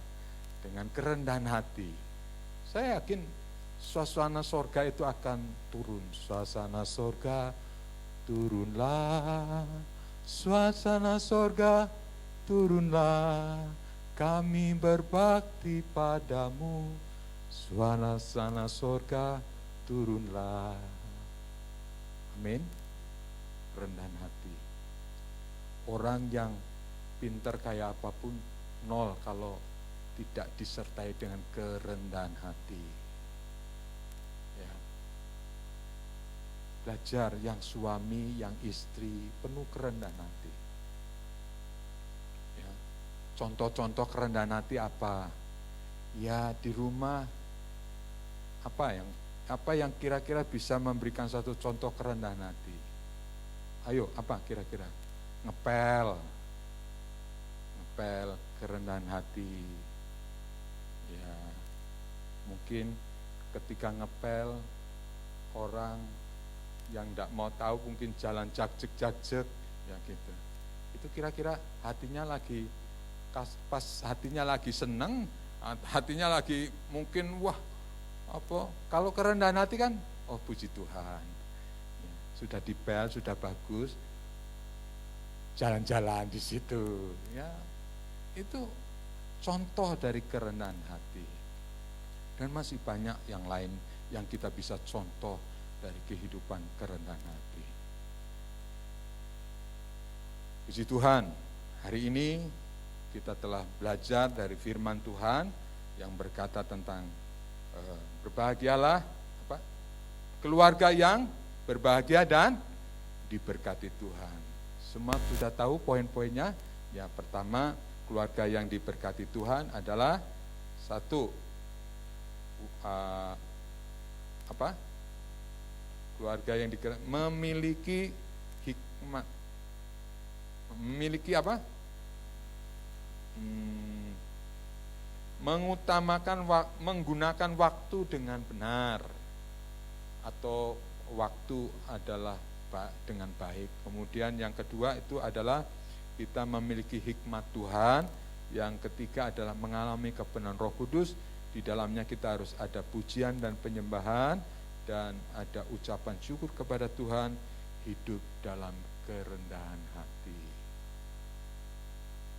dengan kerendahan hati. Saya yakin suasana sorga itu akan turun. Suasana sorga turunlah, suasana sorga turunlah, kami berbakti padamu. Suasana sorga turunlah. Amin. Rendahan hati. Orang yang pintar kayak apapun nol kalau tidak disertai dengan kerendahan hati. Ya. Belajar yang suami, yang istri penuh kerendahan hati. Ya. Contoh-contoh kerendahan hati apa? Ya, di rumah apa yang kira-kira bisa memberikan satu contoh kerendahan hati? Ayo, apa kira-kira? Ngepel, kerendahan hati. Ya, mungkin ketika ngepel, orang yang tidak mau tahu mungkin jalan jagjek, ya gitu. Itu kira-kira hatinya lagi, pas hatinya lagi seneng, hatinya lagi mungkin kalau kerendahan hati kan, oh puji Tuhan, ya, sudah dipel, sudah bagus, jalan-jalan di situ, ya itu contoh dari kerendahan hati. Dan masih banyak yang lain yang kita bisa contoh dari kehidupan kerendahan hati. Puji Tuhan, hari ini kita telah belajar dari firman Tuhan yang berkata tentang berbahagialah keluarga yang berbahagia dan diberkati Tuhan. Semua sudah tahu poin-poinnya. Ya, pertama, keluarga yang diberkati Tuhan adalah satu, keluarga yang memiliki hikmat, memiliki apa? Menggunakan waktu dengan benar, atau waktu adalah dengan baik. Kemudian yang kedua itu adalah kita memiliki hikmat Tuhan. Yang ketiga adalah mengalami kebenaran Roh Kudus. Di dalamnya kita harus ada pujian dan penyembahan, dan ada ucapan syukur kepada Tuhan, hidup dalam kerendahan hati.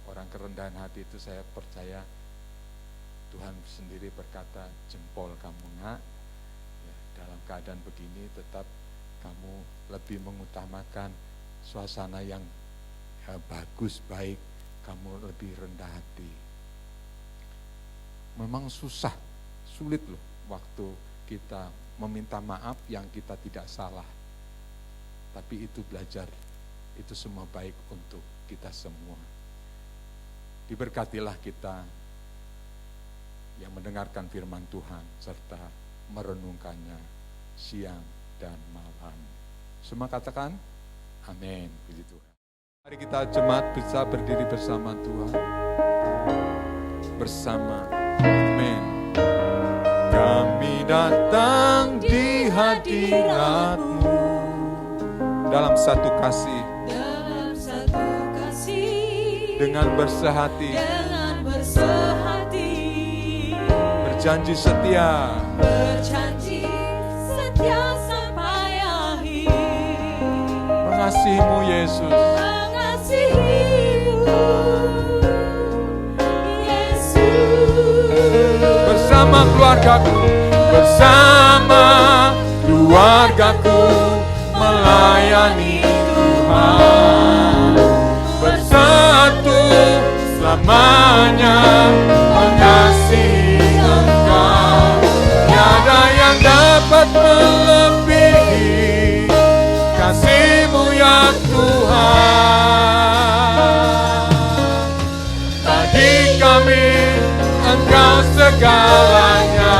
Orang kerendahan hati itu saya percaya Tuhan sendiri berkata, jempol kamu nak, ya, dalam keadaan begini tetap kamu lebih mengutamakan suasana yang bagus, baik, kamu lebih rendah hati. Memang sulit loh waktu kita meminta maaf yang kita tidak salah. Tapi itu belajar, itu semua baik untuk kita semua. Diberkatilah kita yang mendengarkan firman Tuhan serta merenungkannya siang dan malam. Semua katakan amin. Puji Tuhan. Mari kita jemaat bisa berdiri bersama Tuhan. Bersama. Amin. datang di hadirat-Mu dalam satu kasih, dalam satu kasih, dengan bersehati, dengan bersehati, berjanji setia, berjanji setia sampai akhir, mengasihi-Mu Yesus, mengasihi-Mu Yesus, bersama keluargaku, bersama keluargaku melayani Tuhan, bersatu selamanya mengasihi Engkau. Tiada yang dapat melebihi kasih-Mu ya Tuhan. Bagi kami Engkau segalanya.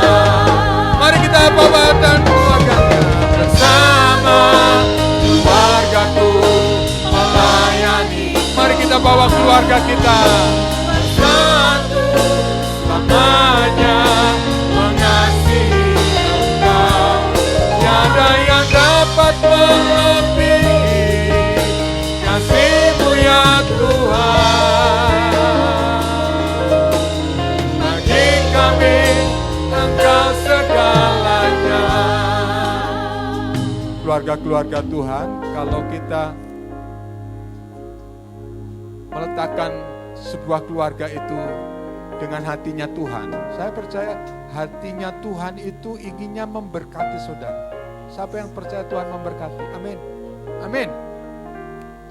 Mari kita bawa dan keluarganya, bersama keluargaku melayani. Mari kita bawa keluarga kita bersatu selamanya mengasihi Engkau. Tiada yang dapat melebihi kasih-Mu ya Tuhan. Bagi kami Engkau segalanya. Keluarga-keluarga Tuhan, kalau kita meletakkan sebuah keluarga itu dengan hatinya Tuhan, saya percaya hatinya Tuhan itu inginnya memberkati saudara. Siapa yang percaya Tuhan memberkati? Amin. Amin.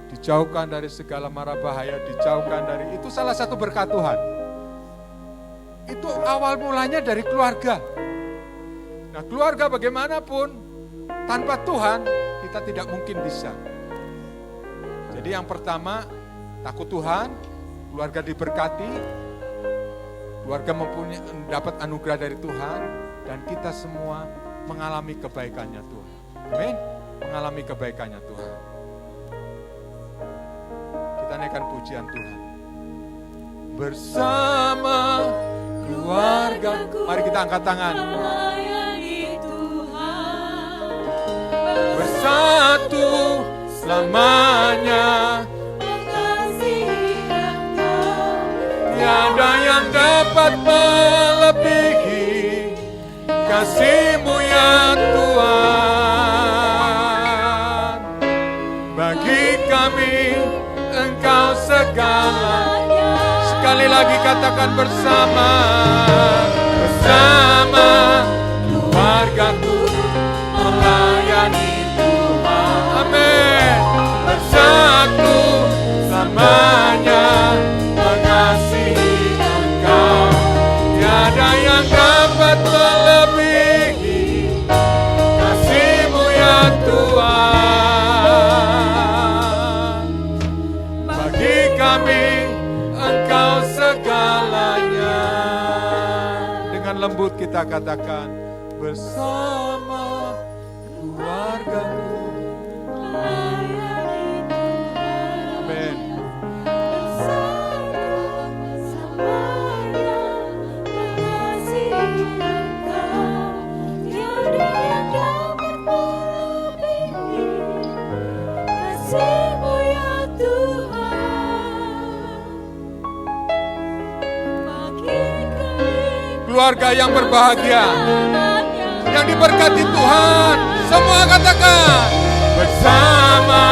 Dijauhkan dari segala mara bahaya, dijauhkan dari, itu salah satu berkat Tuhan. Itu awal mulanya dari keluarga. Nah, keluarga bagaimanapun tanpa Tuhan kita tidak mungkin bisa. Jadi yang pertama, takut Tuhan, keluarga diberkati, keluarga dapat anugerah dari Tuhan, dan kita semua mengalami kebaikannya Tuhan. Amin. Mengalami kebaikannya Tuhan. Kita naikkan pujian Tuhan. Bersama keluargaku. Mari kita angkat tangan. Bersatu selamanya mengasihi Engkau. Tiada yang dapat melebihi kasih-Mu ya Tuhan. Bagi kami Engkau segalanya. Sekali lagi katakan bersama. Bersama keluargaku melayani Tuhan. Amin. Bersatu selamanya mengasihi Engkau. Tiada yang dapat melebihi kasih-Mu ya Tuhan. Bagi kami Engkau segalanya. Dengan lembut kita katakan, bersama keluargaku melayani Tuhan. Amin. bersatu selamanya mengasihi Engkau. Tiada yang dapat melebihi kasih-Mu ya Tuhan. Bagi kami Keluarga yang berbahagia, yang diberkati Tuhan, semua katakan, bersama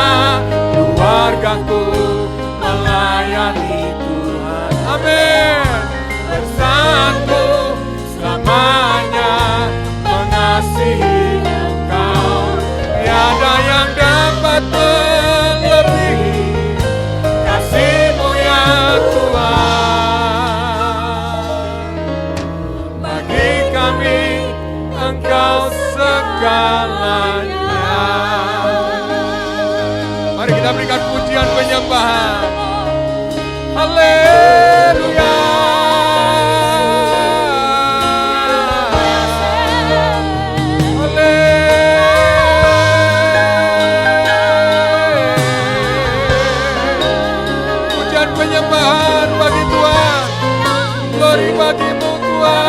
keluargaku melayani Tuhan. Amin. Bersatu selamanya mengasihi Engkau. Tiada yang dapat melebihi kasih-Mu ya Tuhan. Bagi kami Engkau segalanya. Mari kita berikan pujian penyembahan. Haleluya. Pujian penyembahan bagi Tuhan. Glory bagi-Mu Tuhan.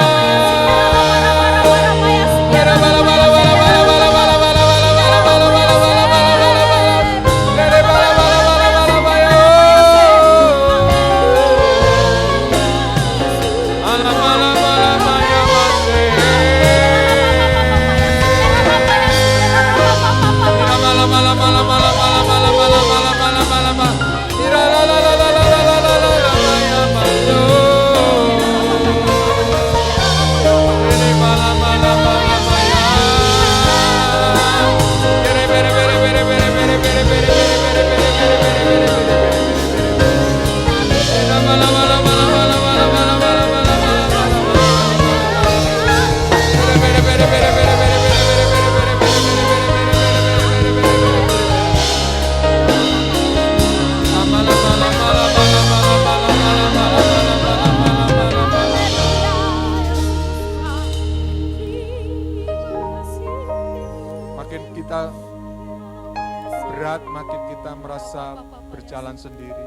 berjalan sendiri.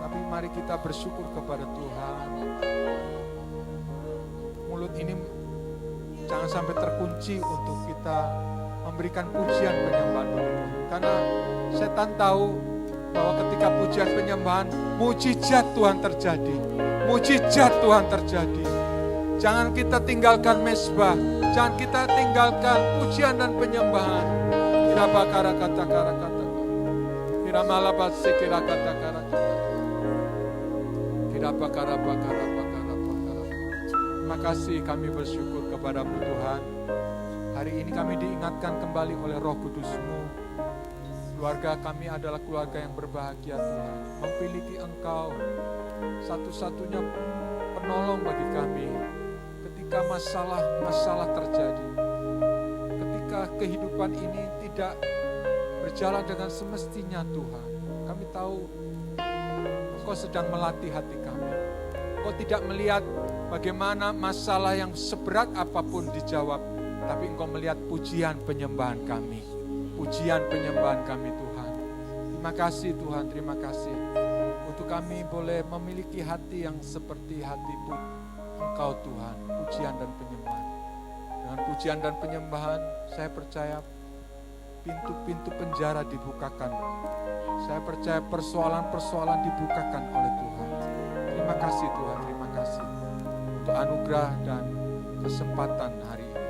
Tapi mari kita bersyukur kepada Tuhan. Mulut ini jangan sampai terkunci untuk kita memberikan pujian penyembahan bagi Tuhan. Karena setan tahu bahwa ketika pujian penyembahan, mujizat Tuhan terjadi. Mujizat Tuhan terjadi. Jangan kita tinggalkan mesbah. Jangan kita tinggalkan pujian dan penyembahan. Kira bakara kata-kata. Kira malabat sekira kata-kata. Kira bakara. Terima kasih, kami bersyukur kepadamu Tuhan. Hari ini kami diingatkan kembali oleh Roh Kudus-Mu. Keluarga kami adalah keluarga yang berbahagia Tuhan. Memiliki Engkau satu-satunya penolong bagi kami. Ketika masalah-masalah terjadi. Ketika kehidupan ini tidak berjalan dengan semestinya Tuhan. Kami tahu Engkau sedang melatih hati kami. Engkau tidak melihat bagaimana masalah yang seberat apapun dijawab. Tapi Engkau melihat pujian penyembahan kami. Pujian penyembahan kami Tuhan. Terima kasih Tuhan, terima kasih. Untuk kami boleh memiliki hati yang seperti hati Engkau Tuhan. Pujian dan penyembahan. Dengan pujian dan penyembahan, saya percaya pintu-pintu penjara dibukakan. Saya percaya persoalan-persoalan dibukakan oleh Tuhan. Terima kasih Tuhan, terima kasih. Untuk anugerah dan kesempatan hari ini.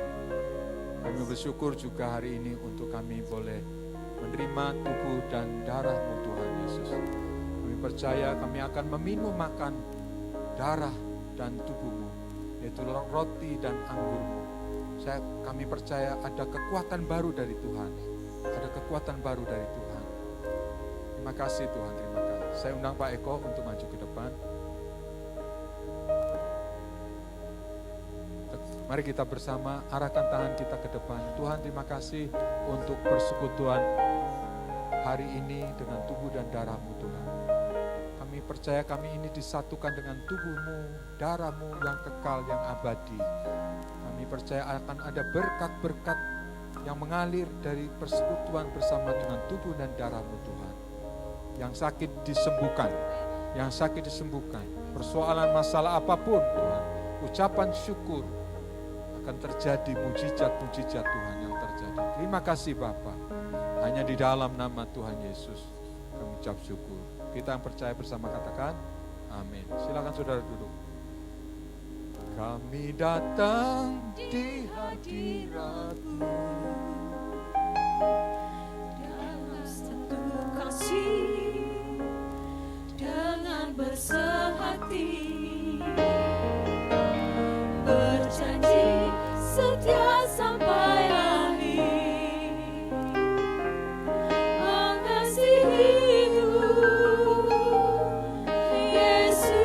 Kami bersyukur juga hari ini untuk kami boleh menerima tubuh dan darah-Mu Tuhan Yesus. Kami percaya kami akan meminum makan darah dan tubuh-Mu, yaitu roti dan anggur-Mu. Kami percaya ada kekuatan baru dari Tuhan. Ada kekuatan baru dari Tuhan. Terima kasih Tuhan, terima kasih. Saya undang Pak Eko untuk maju ke depan. Mari kita bersama arahkan tangan kita ke depan. Tuhan, terima kasih untuk persekutuan hari ini dengan tubuh dan darah-Mu Tuhan. Kami percaya kami ini disatukan dengan tubuh-Mu, darah-Mu yang kekal, yang abadi. Kami percaya akan ada berkat-berkat yang mengalir dari persekutuan bersama dengan tubuh dan darah-Mu Tuhan. Yang sakit disembuhkan, yang sakit disembuhkan. Persoalan masalah apapun Tuhan, ucapan syukur, akan terjadi mujizat-mujizat Tuhan yang terjadi. Terima kasih Bapa. Hanya di dalam nama Tuhan Yesus kami ucap syukur. Kita yang percaya bersama katakan amin. Silakan saudara duduk. Kami datang di hadirat-Mu dalam satu kasih dengan bersehati, berjanji setia sampai akhir, mengasihi-Mu Yesus.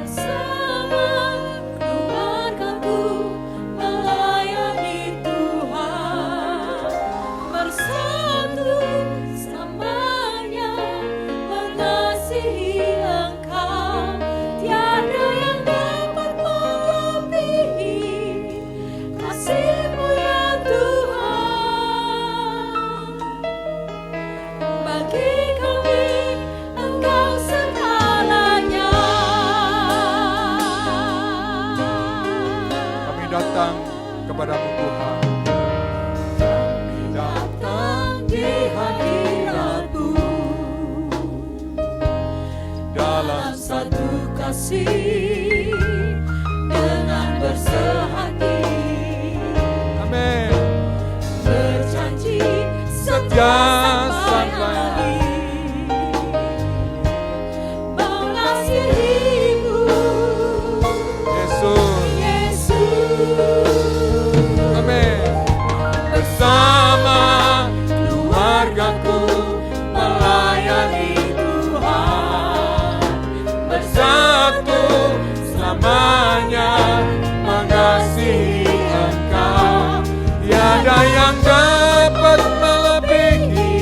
Bersama keluargaku melayani Tuhan, bersatu selamanya mengasihi Engkau. Tiada yang dapat melebihi kasih-Mu ya Tuhan. Bagi kami Engkau segalanya. Kami datang kepada-Mu Tuhan. Kami datang di hadirat-Mu dalam Satu kasih dengan bersehati, amin. berjanji Setia sampai akhir, mengasihi-Mu Yesus. Yesus. Amin. Bersama keluargaku melayani Tuhan, bersatu selamanya mengasihi Engkau. Tiada yang dapat melebihi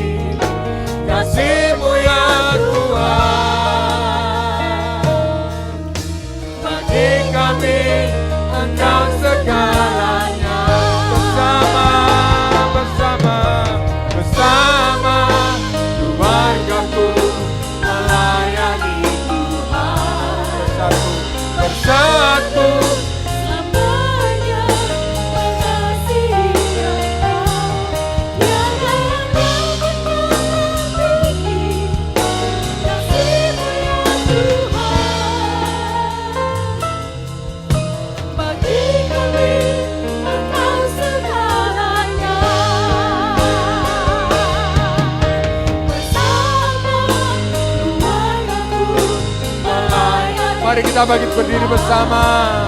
Mari kita berdiri bersama,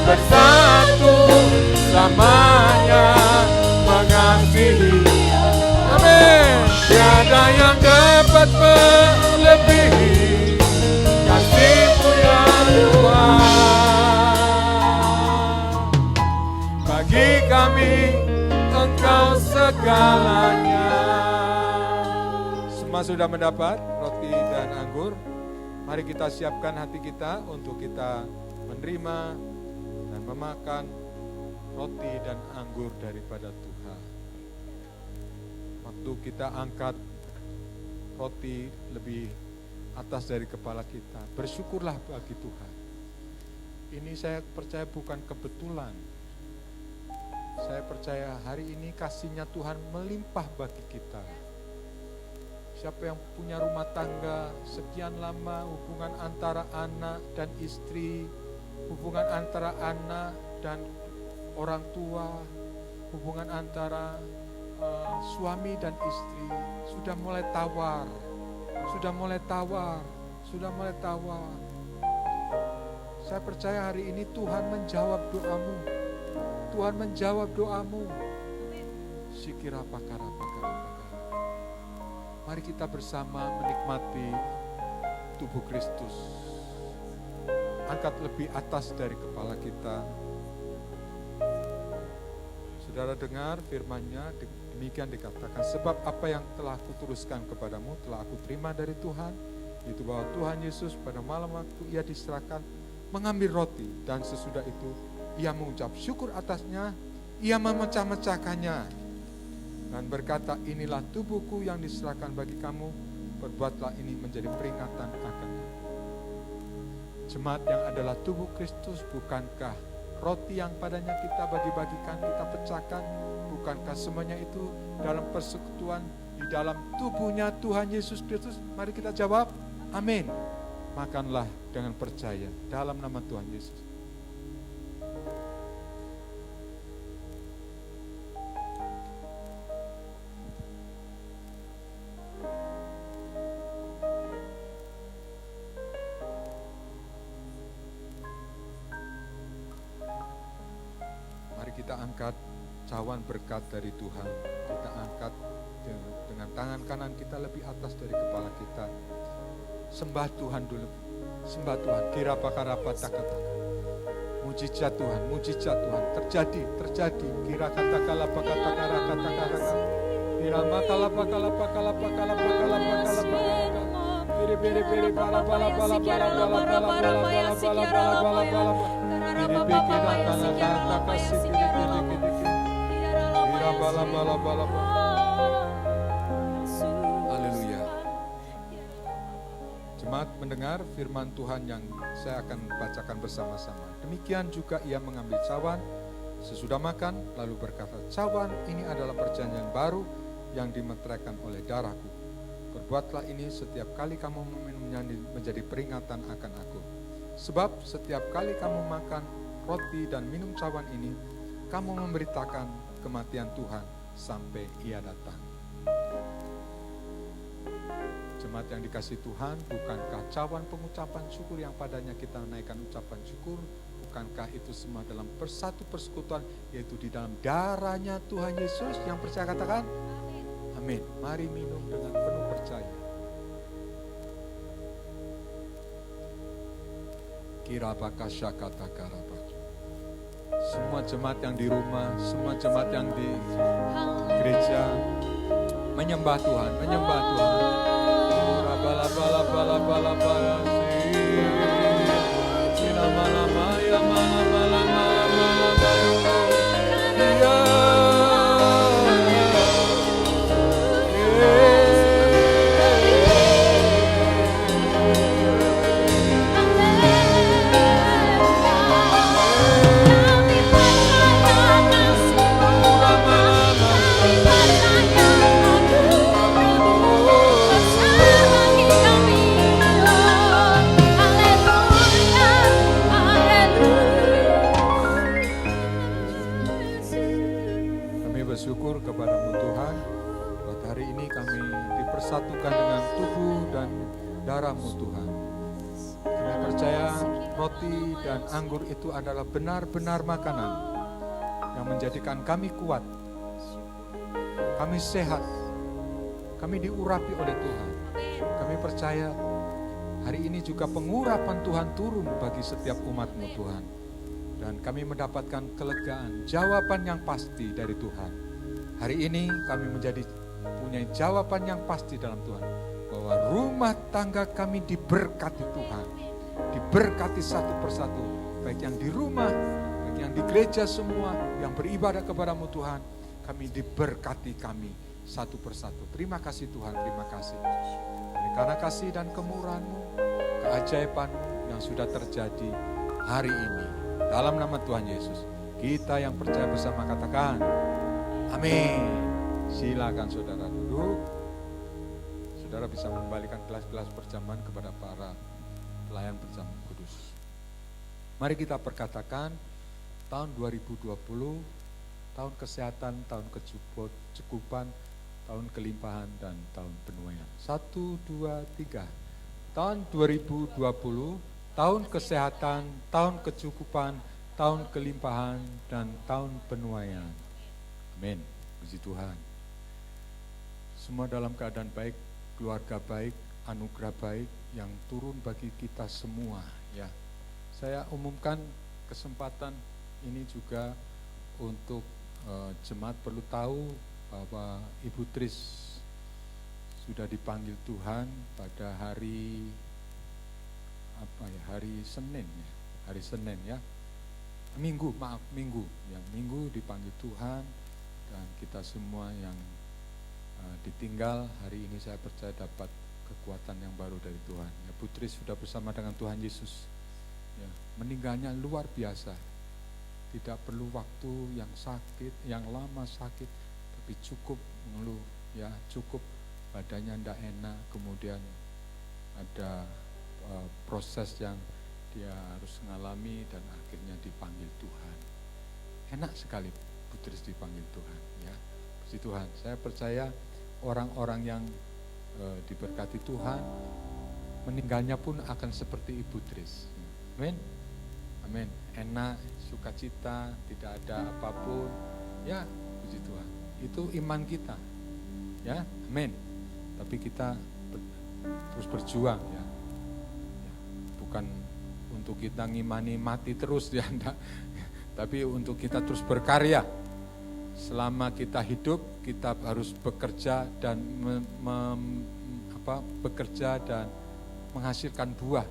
bersatu selamanya mengasihi. Amin. Tiada yang dapat melebihi kasih-Mu ya Tuhan. Bagi kami Engkau segalanya. Semua sudah mendapat roti dan anggur. Mari kita siapkan hati kita untuk kita menerima dan memakan roti dan anggur daripada Tuhan. Waktu kita angkat roti lebih atas dari kepala kita, bersyukurlah bagi Tuhan. Ini saya percaya bukan kebetulan. Saya percaya hari ini kasih-Nya Tuhan melimpah bagi kita. Siapa yang punya rumah tangga sekian lama, hubungan antara anak dan istri, hubungan antara anak dan orang tua, hubungan antara suami dan istri sudah mulai tawar. Saya percaya hari ini Tuhan menjawab doamu. Tuhan menjawab doamu. Mari kita bersama menikmati tubuh Kristus. Angkat lebih atas dari kepala kita. Saudara dengar firman-Nya, demikian dikatakan, sebab apa yang telah kuteruskan kepadamu telah aku terima dari Tuhan, itu bahwa Tuhan Yesus pada malam waktu Ia diserahkan mengambil roti, dan sesudah itu Ia mengucap syukur atasnya, Ia memecah-mecahkannya dan berkata, inilah tubuhku yang diserahkan bagi kamu, perbuatlah ini menjadi peringatan akan aku. Jemaat yang adalah tubuh Kristus, bukankah roti yang padanya kita bagi-bagikan, kita pecahkan, bukankah semuanya itu dalam persekutuan di dalam tubuhnya Tuhan Yesus Kristus? Mari kita jawab, amin. Makanlah dengan percaya dalam nama Tuhan Yesus. Kita angkat cawan berkat dari Tuhan. Kita angkat dengan tangan kanan kita lebih atas dari kepala kita. Sembah Tuhan dulu. Sembah Tuhan. Kirapa-karapa taka-taka. Mujizat Tuhan, mujizat Tuhan. Terjadi. Kira-kata-kalapa-kata-kara-kata-kara. Kira-makalapa-kalapa-kalapa-kalapa-kalapa-kalapa. Biri-biri-biri bala-bala-bala-bala-bala-bala-bala-bala-bala-bala. Haleluya. Jemaat mendengar firman Tuhan yang saya akan bacakan bersama-sama. Demikian juga Ia mengambil cawan sesudah makan, lalu berkata, cawan ini adalah perjanjian baru yang dimeteraikan oleh darahku. Perbuatlah ini setiap kali kamu meminumnya menjadi peringatan akan aku. Sebab setiap kali kamu makan roti dan minum cawan ini, kamu memberitakan kematian Tuhan sampai Ia datang. Jemaat yang dikasihi Tuhan, bukankah cawan pengucapan syukur yang padanya kita menaikkan ucapan syukur, bukankah itu semua dalam persatu persekutuan, yaitu di dalam darahnya Tuhan Yesus? Yang percaya katakan, amin. Mari minum dengan penuh percaya. Semua jemaat yang di rumah, semua jemaat yang di gereja menyembah Tuhan, menyembah Tuhan. Satukan dengan tubuh dan darah-Mu Tuhan. Kami percaya roti dan anggur itu adalah benar-benar makanan yang menjadikan kami kuat, kami sehat, kami diurapi oleh Tuhan. Kami percaya hari ini juga pengurapan Tuhan turun bagi setiap umat-Mu Tuhan. Dan kami mendapatkan kelegaan, jawaban yang pasti dari Tuhan. Hari ini kami punya jawaban yang pasti dalam Tuhan. Bahwa rumah tangga kami diberkati Tuhan. Diberkati satu persatu. Baik yang di rumah, baik yang di gereja semua, yang beribadah kepada-Mu Tuhan. Kami diberkati kami satu persatu. Terima kasih Tuhan, terima kasih. Karena kasih dan kemurahan-Mu, keajaiban-Mu yang sudah terjadi hari ini. Dalam nama Tuhan Yesus, kita yang percaya bersama katakan, amin. Silakan saudara duduk. Saudara bisa mengembalikan gelas-gelas perjamuan kepada para pelayan perjamuan kudus. Mari kita perkatakan, tahun 2020, tahun kesehatan, tahun kecukupan, tahun kelimpahan, dan tahun penuaian. 1, 2, 3. Tahun 2020, tahun kesehatan, tahun kecukupan, tahun kelimpahan, dan tahun penuaian. Amin. Puji Tuhan. Semua dalam keadaan baik, keluarga baik, anugerah baik yang turun bagi kita semua. Ya, saya umumkan kesempatan ini juga untuk jemaat perlu tahu bahwa Ibu Tris sudah dipanggil Tuhan pada hari Senin ya. Minggu dipanggil Tuhan, dan kita semua yang ditinggal hari ini saya percaya dapat kekuatan yang baru dari Tuhan. Ya, Putri sudah bersama dengan Tuhan Yesus. Ya, meninggalnya luar biasa. Tidak perlu waktu yang sakit, yang lama sakit, tapi cukup mengeluh, ya, cukup badannya tidak enak, kemudian ada proses yang dia harus mengalami dan akhirnya dipanggil Tuhan. Enak sekali Putri dipanggil Tuhan, ya. Puji Tuhan. Saya percaya orang-orang yang diberkati Tuhan meninggalnya pun akan seperti Ibu Tris. Amin. Amin. Enak, sukacita, tidak ada apapun. Ya, puji Tuhan. Itu iman kita. Ya, amin. Tapi kita terus berjuang, ya. Bukan untuk kita ngimani mati terus, ya, enggak. Tapi untuk kita terus berkarya. Selama kita hidup, kita harus bekerja dan bekerja dan menghasilkan buah,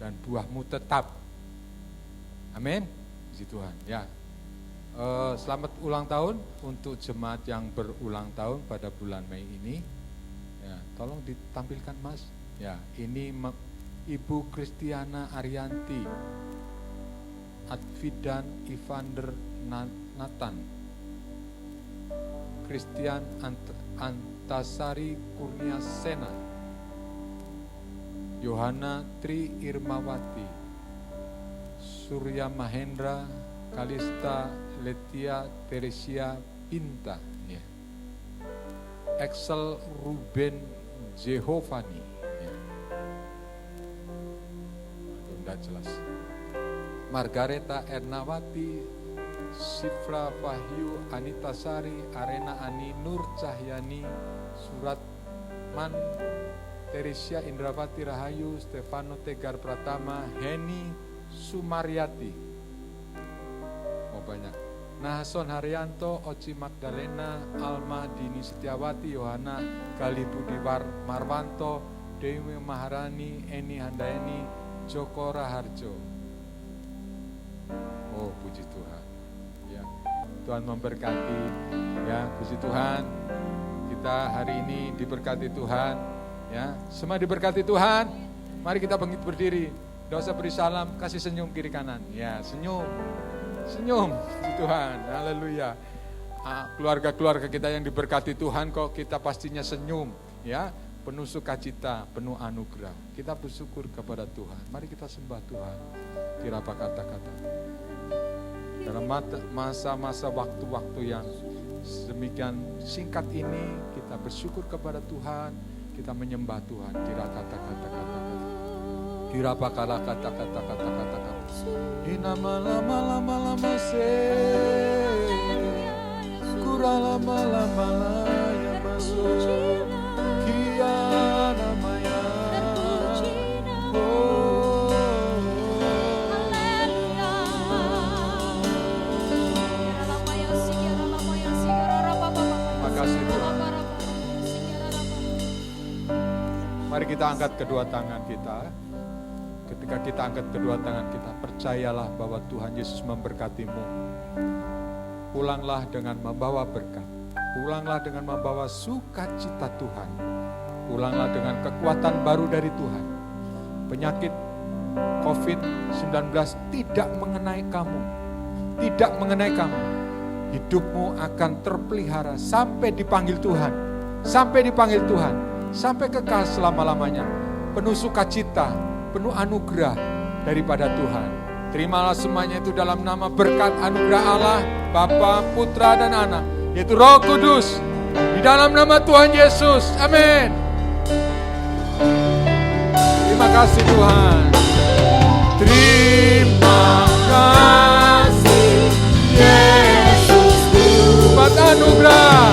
dan buahmu tetap. Amin. Puji Tuhan. Ya. Selamat ulang tahun untuk jemaat yang berulang tahun pada bulan Mei ini. Ya, tolong ditampilkan Mas. Ya, ini Ibu Kristiana Arianti, Advidan Ivander Nathan, Christian Antasari Kurniasena, Yohana Tri Irmawati, Surya Mahendra Kalista Letia Teresia Pinta, ya. Axel Ruben Jehovani, ya. Tidak jelas. Margareta Ernawati, Sifra Fahyu Anitasari, Arena Ani Nur Cahyani, Suratman Teresia Indrawati Rahayu, Stefano Tegar Pratama, Heni Sumaryati. Oh banyak. Nahason Haryanto, Oci Magdalena, Alma Dini Setiawati, Yohana Galibudi Marwanto, Dewi Maharani, Eni Handayani, Joko Raharjo. Oh puji Tuhan. Ya, Tuhan memberkati. Ya, puji Tuhan. Kita hari ini diberkati Tuhan. Ya, semua diberkati Tuhan. Mari kita bangkit berdiri. Tidak usah beri salam, kasih senyum kiri kanan. Ya, senyum. Senyum, puji Tuhan. Haleluya. Keluarga-keluarga kita yang diberkati Tuhan kok kita pastinya senyum, ya. Penuh sukacita, penuh anugerah. Kita bersyukur kepada Tuhan. Mari kita sembah Tuhan. Kirapa kata-kata. Dalam masa-masa waktu-waktu yang demikian singkat ini, kita bersyukur kepada Tuhan. Kita menyembah Tuhan. Kira kata-kata. Kirapakala kata-kata-kata-kata. Inama lama-lama se. Kuralama-lama ya masuk. Kia namanya. Makasih Tuhan. Mari kita angkat kedua tangan kita. Ketika kita angkat kedua tangan kita, percayalah bahwa Tuhan Yesus memberkatimu. Pulanglah dengan membawa berkat. Pulanglah dengan membawa sukacita Tuhan. Pulanglah dengan kekuatan baru dari Tuhan. Penyakit COVID-19 tidak mengenai kamu. Tidak mengenai kamu. Hidupmu akan terpelihara sampai dipanggil Tuhan. Sampai dipanggil Tuhan. Sampai kekal selama-lamanya. Penuh sukacita, penuh anugerah daripada Tuhan. Terimalah semuanya itu dalam nama berkat anugerah Allah, Bapa, Putra, dan Anak, yaitu Roh Kudus. Di dalam nama Tuhan Yesus. Amin. Terima kasih Tuhan. Terima kasih Yesus. Buat anugerah.